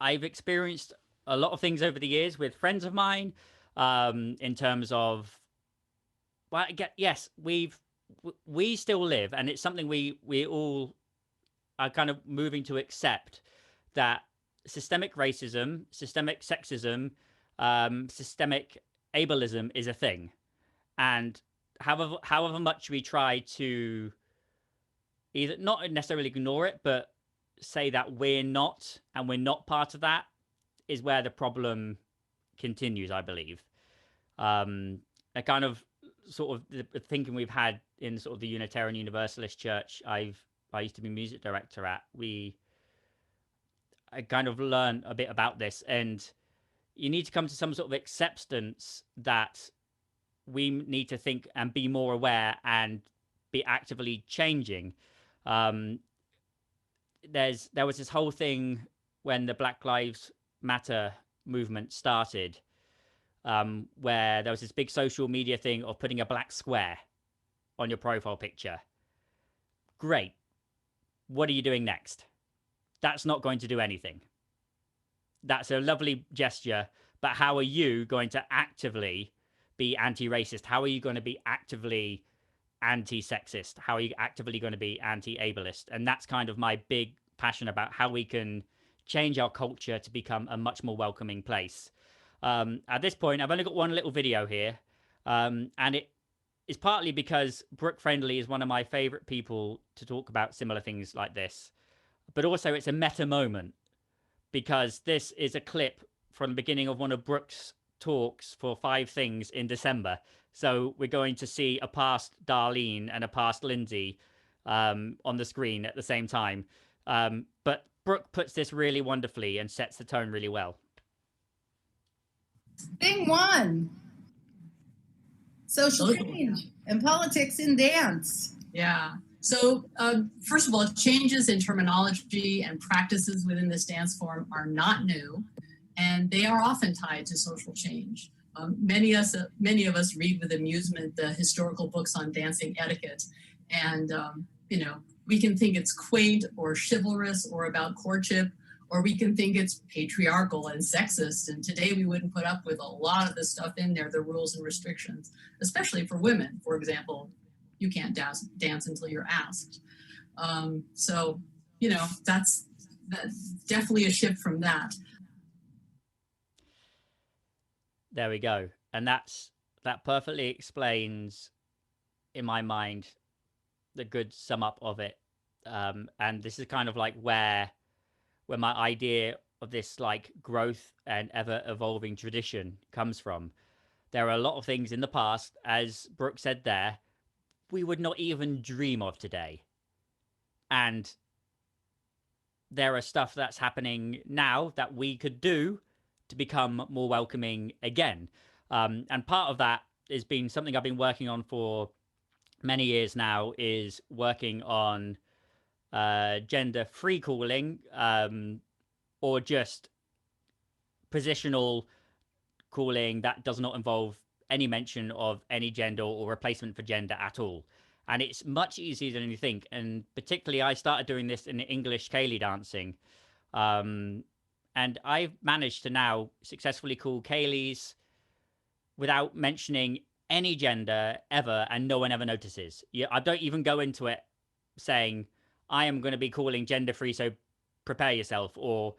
I've experienced a lot of things over the years with friends of mine, in terms of, well, yes, we still live, and it's something we all are kind of moving to accept, that systemic racism, systemic sexism, systemic ableism is a thing. And however much we try to either not necessarily ignore it, but say that we're not part of that, is where the problem continues, I believe. A kind of sort of the thinking we've had in sort of the Unitarian Universalist Church I used to be music director at, I kind of learned a bit about this, and you need to come to some sort of acceptance that we need to think and be more aware and be actively changing. There was this whole thing when the Black Lives Matter movement started, where there was this big social media thing of putting a black square on your profile picture. Great. What are you doing next? That's not going to do anything. That's a lovely gesture, but how are you going to actively be anti-racist? How are you going to be actively anti-sexist? How are you actively going to be anti-ableist? And that's kind of my big passion about how we can change our culture to become a much more welcoming place. At this point, I've only got one little video here. And it is partly because Brooke Friendly is one of my favorite people to talk about similar things like this, but also it's a meta moment because this is a clip from the beginning of one of Brooke's talks for 5 Things in December. So we're going to see a past Darlene and a past Lindsay on the screen at the same time. But Brooke puts this really wonderfully and sets the tone really well. Thing one, social change and politics in dance. Yeah. So first of all, changes in terminology and practices within this dance form are not new, and they are often tied to social change. Many of us read with amusement the historical books on dancing etiquette, and we can think it's quaint or chivalrous or about courtship, or we can think it's patriarchal and sexist. And today we wouldn't put up with a lot of the stuff in there, the rules and restrictions, especially for women. For example, you can't dance until you're asked. So, that's definitely a shift from that. There we go. And that perfectly explains, in my mind, the good sum up of it. And this is kind of like where my idea of this like growth and ever evolving tradition comes from. There are a lot of things in the past, as Brooke said there, we would not even dream of today. And there are stuff that's happening now that we could do to become more welcoming again. And part of that has been something I've been working on for many years now, is working on gender free calling, or just positional calling that does not involve any mention of any gender or replacement for gender at all. And it's much easier than you think. And particularly, I started doing this in English ceilidh dancing. And I've managed to now successfully call ceilidhs without mentioning any gender ever, and no one ever notices. I don't even go into it saying, I am going to be calling gender free, so prepare yourself, or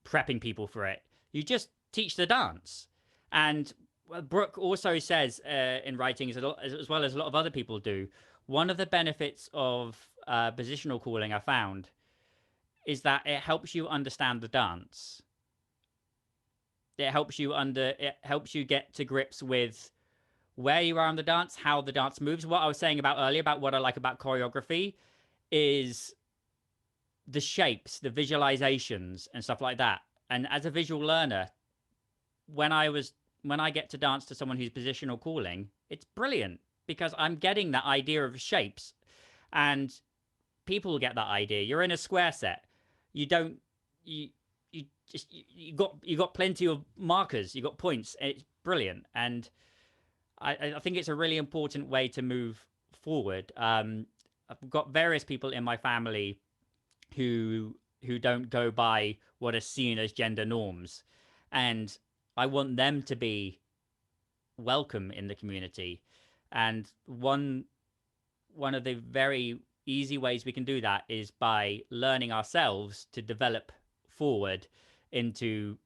prepping people for it. You just teach the dance. And Brooke also says in writing, as well as a lot of other people do, one of the benefits of positional calling I found is that it helps you understand the dance. It helps you get to grips with where you are on the dance, how the dance moves. What I was saying about earlier about what I like about choreography is the shapes, the visualizations and stuff like that. And as a visual learner, when I get to dance to someone who's positional calling, it's brilliant because I'm getting that idea of shapes, and people get that idea. You're in a square set. You got plenty of markers. You got points. It's brilliant, and I think it's a really important way to move forward. I've got various people in my family who don't go by what are seen as gender norms, and I want them to be welcome in the community. And one of the very easy ways we can do that is by learning ourselves to develop forward into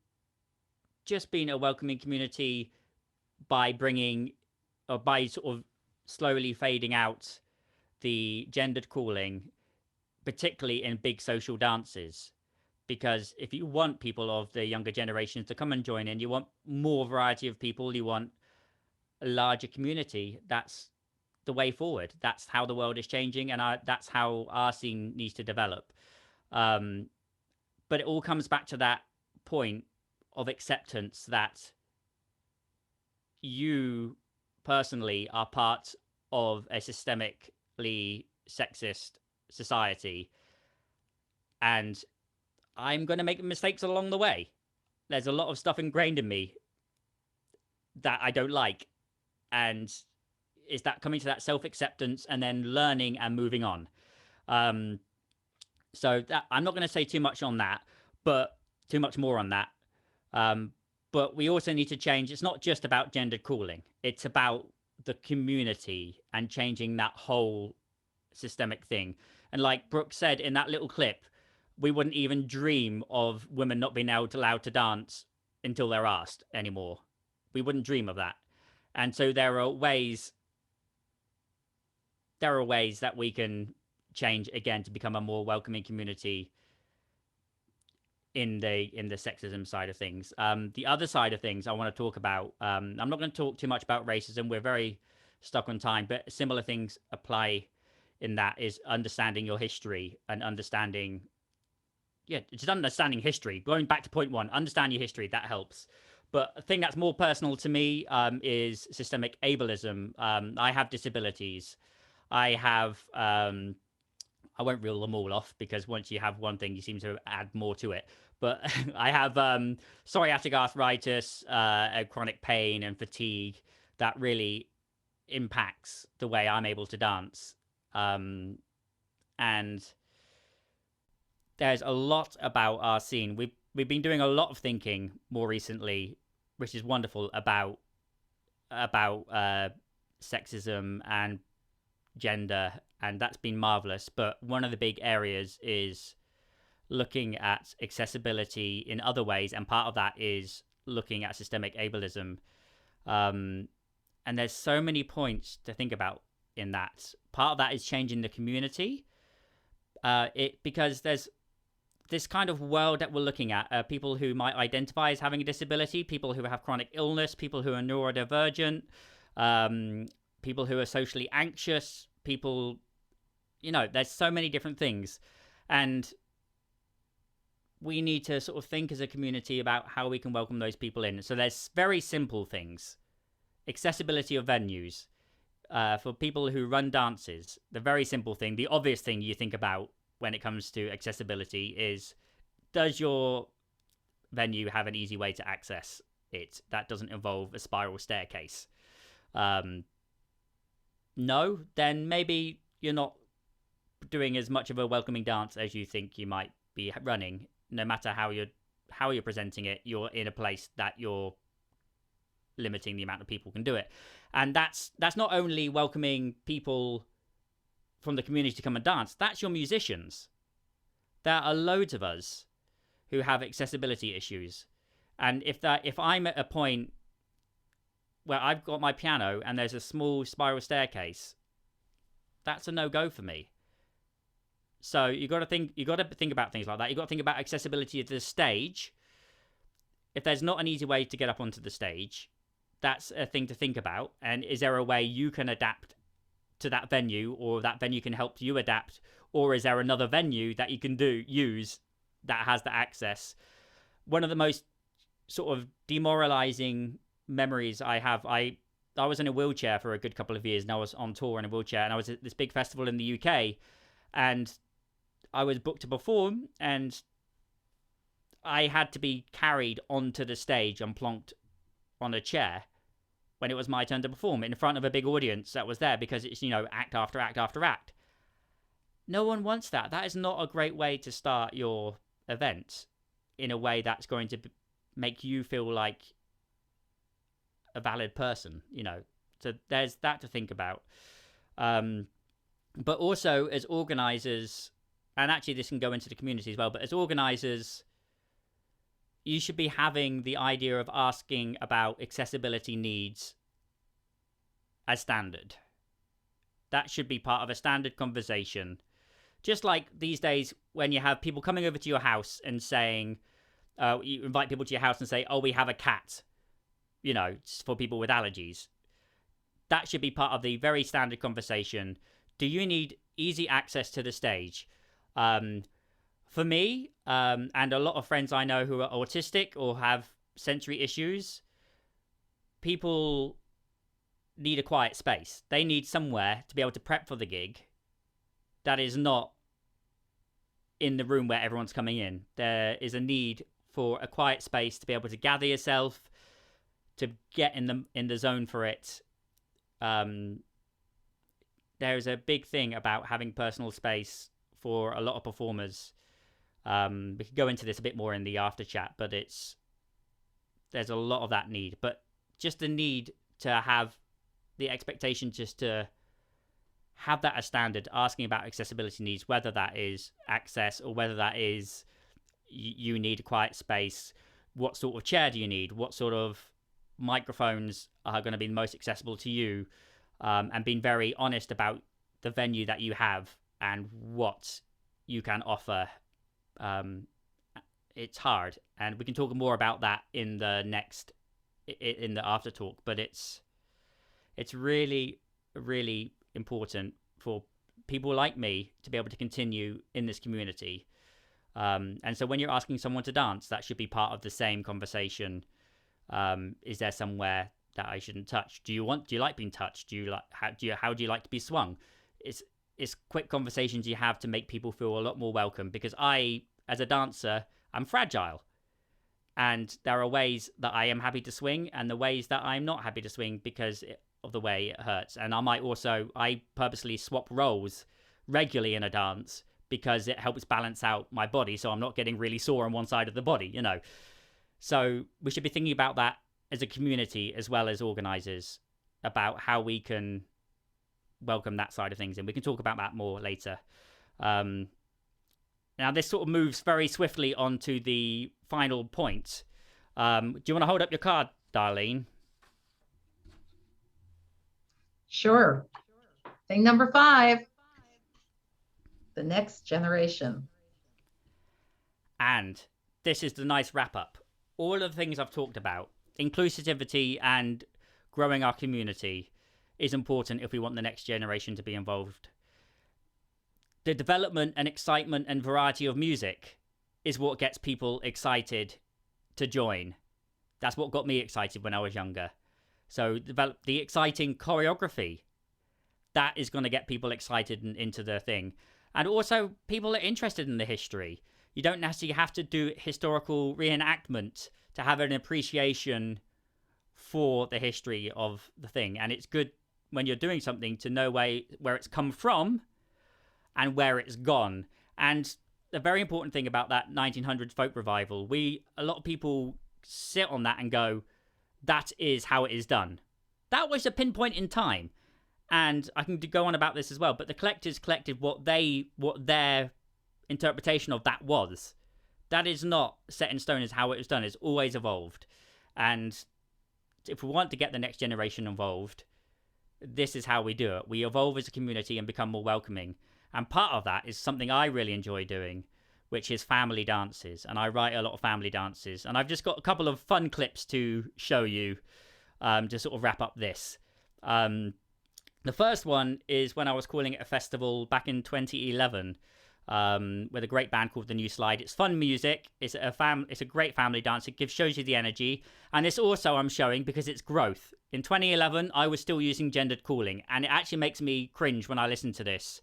just being a welcoming community by by sort of slowly fading out the gendered calling, particularly in big social dances. Because if you want people of the younger generations to come and join in, you want more variety of people, you want a larger community, that's the way forward. That's how the world is changing, and that's how our scene needs to develop. But it all comes back to that point of acceptance that you personally are part of a systemically sexist society, and I'm going to make mistakes along the way. There's a lot of stuff ingrained in me that I don't like, and is that coming to that self-acceptance and then learning and moving on. So that, I'm not going to say too much on that, but too much more on that. But we also need to change. It's not just about gendered calling. It's about the community and changing that whole systemic thing. And like Brooke said in that little clip, we wouldn't even dream of women not being allowed to dance until they're asked anymore. We wouldn't dream of that. And so there are ways that we can change again to become a more welcoming community in the sexism side of things. The other side of things I want to talk about, I'm not going to talk too much about racism. We're very stuck on time, but similar things apply in that is understanding your history and understanding, just understanding history. Going back to point one, understand your history, that helps. But a thing that's more personal to me is systemic ableism. I have disabilities. I have, I won't reel them all off because once you have one thing, you seem to add more to it. But I have psoriatic arthritis, chronic pain, and fatigue that really impacts the way I'm able to dance. And there's a lot about our scene. We've been doing a lot of thinking more recently, which is wonderful, about sexism and gender, and that's been marvelous. But one of the big areas is looking at accessibility in other ways, and part of that is looking at systemic ableism. And there's so many points to think about in that. Part of that is changing the community, because there's this kind of world that we're looking at, people who might identify as having a disability, people who have chronic illness, people who are neurodivergent, people who are socially anxious, people, there's so many different things. And we need to sort of think as a community about how we can welcome those people in. So there's very simple things. Accessibility of venues. For people who run dances, the very simple thing, the obvious thing you think about when it comes to accessibility is, does your venue have an easy way to access it that doesn't involve a spiral staircase? No, then maybe you're not doing as much of a welcoming dance as you think you might be running. No matter how you're presenting it, you're in a place that you're limiting the amount of people can do it. And that's not only welcoming people from the community to come and dance, that's your musicians. There are loads of us who have accessibility issues. And if I'm at a point where I've got my piano and there's a small spiral staircase, that's a no-go for me. So you got to think about things like that. You got to think about accessibility to the stage. If there's not an easy way to get up onto the stage, that's a thing to think about. And is there a way you can adapt to that venue, or that venue can help you adapt, or is there another venue that you can use that has the access? One of the most sort of demoralizing memories I have, I was in a wheelchair for a good couple of years, and I was on tour in a wheelchair, and I was at this big festival in the UK, and I was booked to perform, and I had to be carried onto the stage and plonked on a chair when it was my turn to perform in front of a big audience that was there, because it's, act after act after act. No one wants that. That is not a great way to start your event in a way that's going to make you feel like a valid person, So there's that to think about. But also as organizers, and actually this can go into the community as well, but as organizers, you should be having the idea of asking about accessibility needs as standard. That should be part of a standard conversation. Just like these days when you have people coming over to your house and saying, you invite people to your house and say, oh, we have a cat, for people with allergies. That should be part of the very standard conversation. Do you need easy access to the stage? For me, and a lot of friends I know who are autistic or have sensory issues, people need a quiet space. They need somewhere to be able to prep for the gig that is not in the room where everyone's coming in. There is a need for a quiet space to be able to gather yourself, to get in the zone for it. There's a big thing about having personal space for a lot of performers. We could go into this a bit more in the after chat, but there's a lot of that need. But just the need to have the expectation just to have that as standard, asking about accessibility needs, whether that is access or whether that is you need a quiet space. What sort of chair do you need? What sort of microphones are going to be the most accessible to you, and being very honest about the venue that you have and what you can offer. It's hard, and we can talk more about that in the after talk, but it's really, really important for people like me to be able to continue in this community. And so when you're asking someone to dance, that should be part of the same conversation. Is there somewhere that I shouldn't touch? Do you like being touched? How do you like to be swung? It's quick conversations you have to make people feel a lot more welcome, because I, as a dancer, I'm fragile. And there are ways that I am happy to swing and the ways that I'm not happy to swing because of the way it hurts. And I purposely swap roles regularly in a dance because it helps balance out my body so I'm not getting really sore on one side of the body, you know. So we should be thinking about that as a community as well as organizers, about how we can welcome that side of things. And we can talk about that more later. Now, this sort of moves very swiftly onto the final point. Do you want to hold up your card, Darlene? Sure. Thing number 5, the next generation. And this is the nice wrap up. All of the things I've talked about, inclusivity and growing our community, is important if we want the next generation to be involved. The development and excitement and variety of music is what gets people excited to join. That's what got me excited when I was younger. So develop the exciting choreography. That is going to get people excited and into the thing. And also, people are interested in the history. You don't necessarily have to do historical reenactment to have an appreciation for the history of the thing. And it's good when you're doing something to know where it's come from and where it's gone. And the very important thing about that 1900s folk revival, a lot of people sit on that and go, that is how it is done. That was a pinpoint in time. And I can go on about this as well, but the collectors collected what their interpretation of that was. That is not set in stone as how it was done. It's always evolved. And if we want to get the next generation involved, this is how we do it. We evolve as a community and become more welcoming. And part of that is something I really enjoy doing, which is family dances. And I write a lot of family dances. And I've just got a couple of fun clips to show you to sort of wrap up this. The first one is when I was calling it a festival back in 2011 with a great band called The New Slide. It's fun music. It's a great family dance. It shows you the energy. And it's also I'm showing because it's growth. In 2011, I was still using gendered calling. And it actually makes me cringe when I listen to this.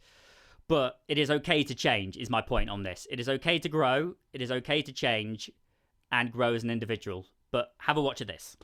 But it is okay to change, is my point on this. It is okay to grow. It is okay to change and grow as an individual. But have a watch of this.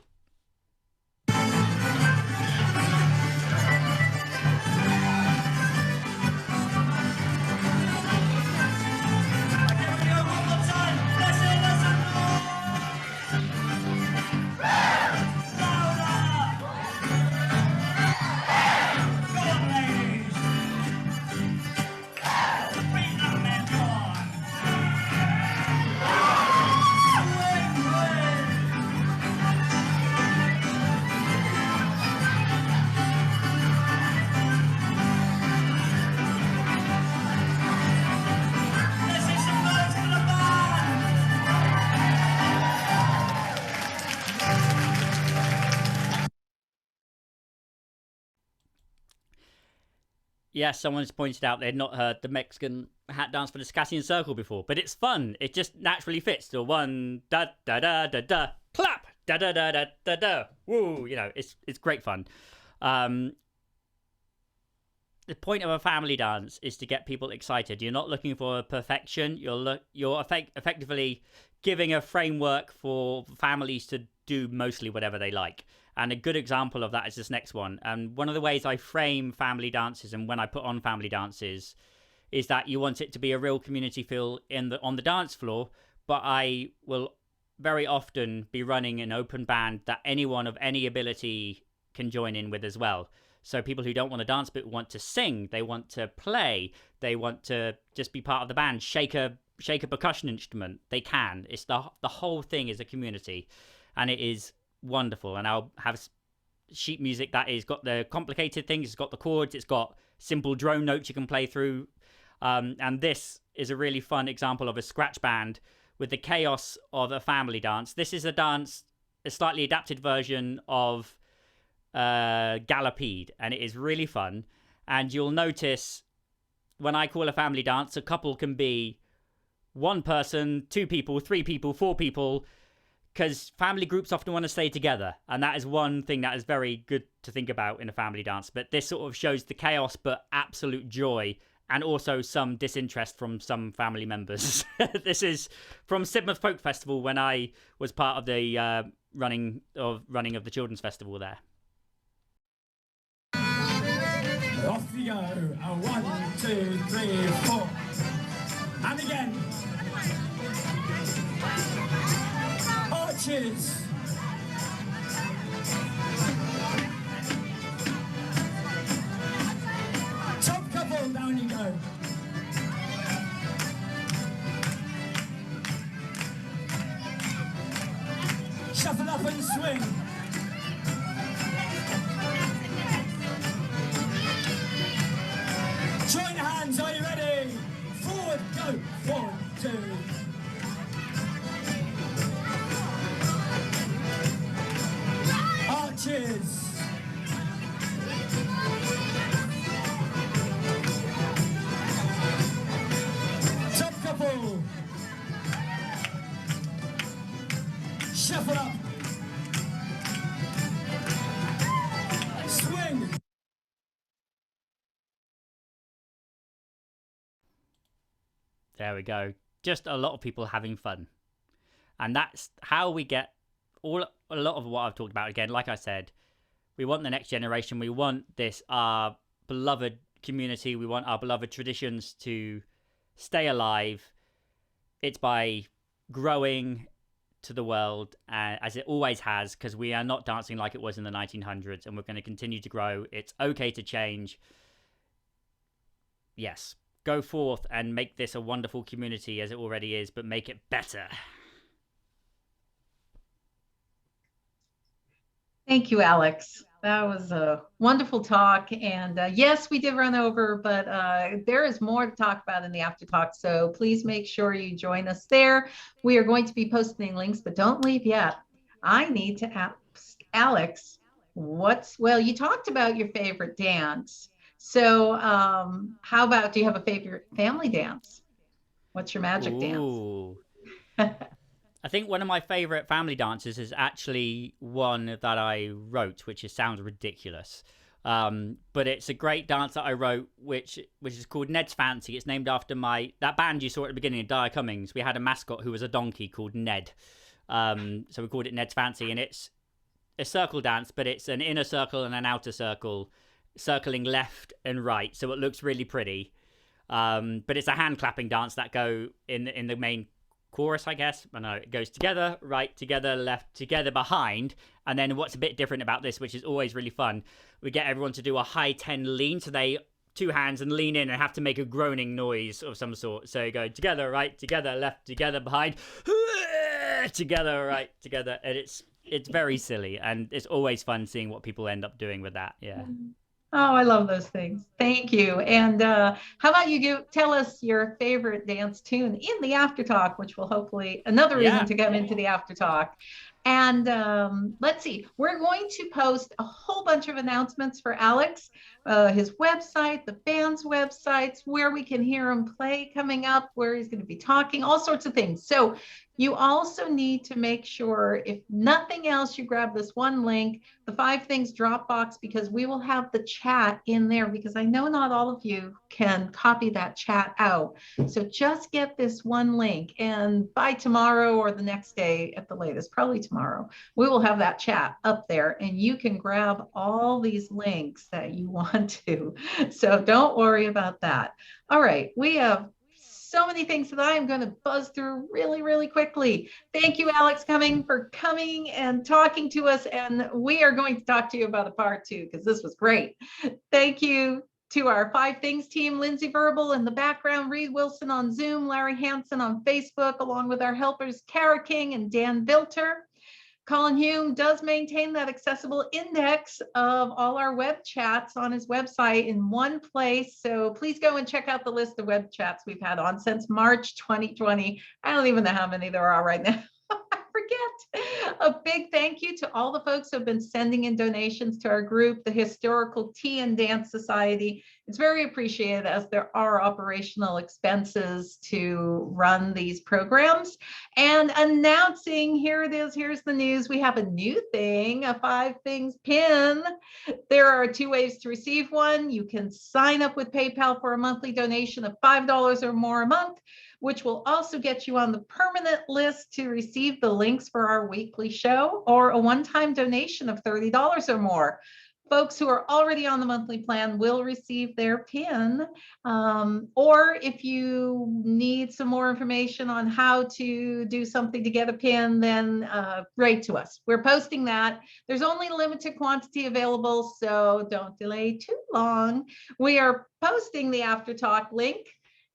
Yes, someone's pointed out they'd not heard the Mexican hat dance for the Circassian Circle before, but it's fun. It just naturally fits. The one da da da da da clap da da da da da da woo. You know, it's great fun. The point of a family dance is to get people excited. You're not looking for perfection. You're effectively giving a framework for families to do mostly whatever they like. And a good example of that is this next one. And one of the ways I frame family dances and when I put on family dances is that you want it to be a real community feel on the dance floor, but I will very often be running an open band that anyone of any ability can join in with as well. So people who don't want to dance but want to sing, they want to play, they want to just be part of the band, shake a percussion instrument, they can. It's the whole thing is a community, and it is wonderful. And I'll have sheet music that is got the complicated things. It's got the chords. It's got simple drone notes you can play through. And this is a really fun example of a scratch band with the chaos of a family dance. This is a slightly adapted version of Gallopede, and it is really fun. And you'll notice when I call a family dance, a couple can be one person, two people, three people, four people, because family groups often want to stay together. And that is one thing that is very good to think about in a family dance. But this sort of shows the chaos, but absolute joy, and also some disinterest from some family members. This is from Sidmouth Folk Festival when I was part of the running of the Children's Festival there. Off we go. 1, 2, 3, 4. And again. Arches. Top couple, down you go. Shuffle up and swing. Join hands, are you ready? Forward, go. 1, 2. Arches. Top couple. Shuffle up. Swing. There we go. Just a lot of people having fun. And that's how we get a lot of what I've talked about. Again, like I said, we want the next generation. We want our beloved community. We want our beloved traditions to stay alive. It's by growing to the world, as it always has, because we are not dancing like it was in the 1900s, and we're going to continue to grow. It's okay to change. Yes. Go forth and make this a wonderful community as it already is, but make it better. Thank you, Alex. That was a wonderful talk. And yes, we did run over, but there is more to talk about in the after talk. So please make sure you join us there. We are going to be posting links, but don't leave yet. I need to ask Alex, you talked about your favorite dance. So how about, do you have a favorite family dance? What's your magic dance? I think one of my favorite family dances is actually one that I wrote, which sounds ridiculous. But it's a great dance that I wrote, which is called Ned's Fancy. It's named after that band you saw at the beginning, Cummings. We had a mascot who was a donkey called Ned. So we called it Ned's Fancy, and it's a circle dance, but it's an inner circle and an outer circle, circling left and right, so it looks really pretty. But it's a hand clapping dance that go in the main chorus, I guess. I know it goes together, right, together, left, together, behind. And then what's a bit different about this, which is always really fun, we get everyone to do a high 10 lean, so they two hands and lean in and have to make a groaning noise of some sort. So you go together, right, together, left, together, behind, together, right, together. And it's very silly, and it's always fun seeing what people end up doing with that. Yeah. Oh, I love those things. Thank you. And how about you tell us your favorite dance tune in the after talk, which will hopefully another reason to come into the after talk. And let's see, we're going to post a whole bunch of announcements for Alex, his website, the band's websites, where we can hear him play coming up, where he's going to be talking, all sorts of things. So you also need to make sure, if nothing else, you grab this one link, the 5 Things Dropbox, because we will have the chat in there, because I know not all of you can copy that chat out. So just get this one link, and by tomorrow or the next day at the latest, probably tomorrow, we will have that chat up there, and you can grab all these links that you want to. So don't worry about that. All right, we have so many things that I am going to buzz through really, really quickly. Thank you, Alex Cumming, for coming and talking to us. And we are going to talk to you about a part 2, because this was great. Thank you to our 5 Things team, Lindsay Verbal in the background, Reed Wilson on Zoom, Larry Hansen on Facebook, along with our helpers, Kara King and Dan Bilter. Colin Hume does maintain that accessible index of all our web chats on his website in one place. So please go and check out the list of web chats we've had on since March 2020. I don't even know how many there are right now. I forget. A big thank you to all the folks who have been sending in donations to our group, the Historical Tea and Dance Society. It's very appreciated, as there are operational expenses to run these programs. And announcing, here it is, here's the news. We have a new thing, a 5 things pin. There are 2 ways to receive one. You can sign up with PayPal for a monthly donation of $5 or more a month, which will also get you on the permanent list to receive the links for our weekly show, or a one-time donation of $30 or more. Folks who are already on the monthly plan will receive their pin. Or if you need some more information on how to do something to get a pin, then write to us. We're posting that. There's only a limited quantity available, so don't delay too long. We are posting the After Talk link,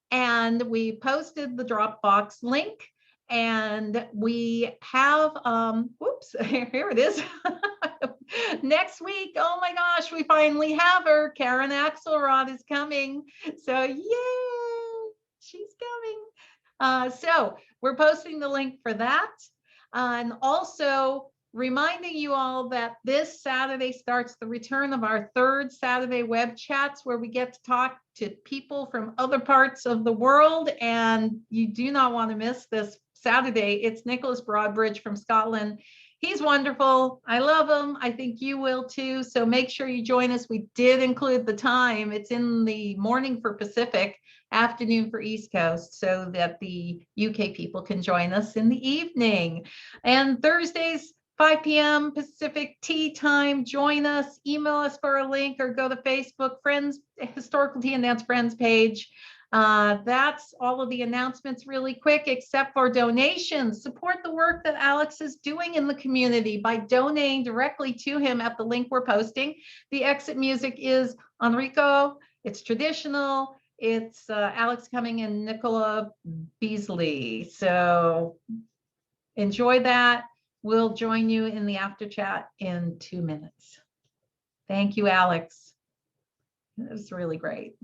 and we posted the Dropbox link, and we have, whoops, here it is. Next week, oh my gosh, we finally have her. Karen Axelrod is coming. So yay, she's coming. So we're posting the link for that. And also reminding you all that this Saturday starts the return of our 3rd Saturday web chats, where we get to talk to people from other parts of the world. And you do not want to miss this Saturday. It's Nicholas Broadbridge from Scotland. He's wonderful. I love him. I think you will too. So make sure you join us. We did include the time. It's in the morning for Pacific, afternoon for East Coast, so that the UK people can join us in the evening. And Thursdays, 5 p.m. Pacific tea time. Join us, email us for a link, or go to Facebook Friends, Historical Tea and Dance Friends page. That's all of the announcements really quick, except for donations. Support the work that Alex is doing in the community by donating directly to him at the link we're posting. The exit music is Enrico. It's traditional. It's Alex Cumming and Nicola Beasley. So enjoy that. We'll join you in the after chat in 2 minutes. Thank you, Alex. It was really great.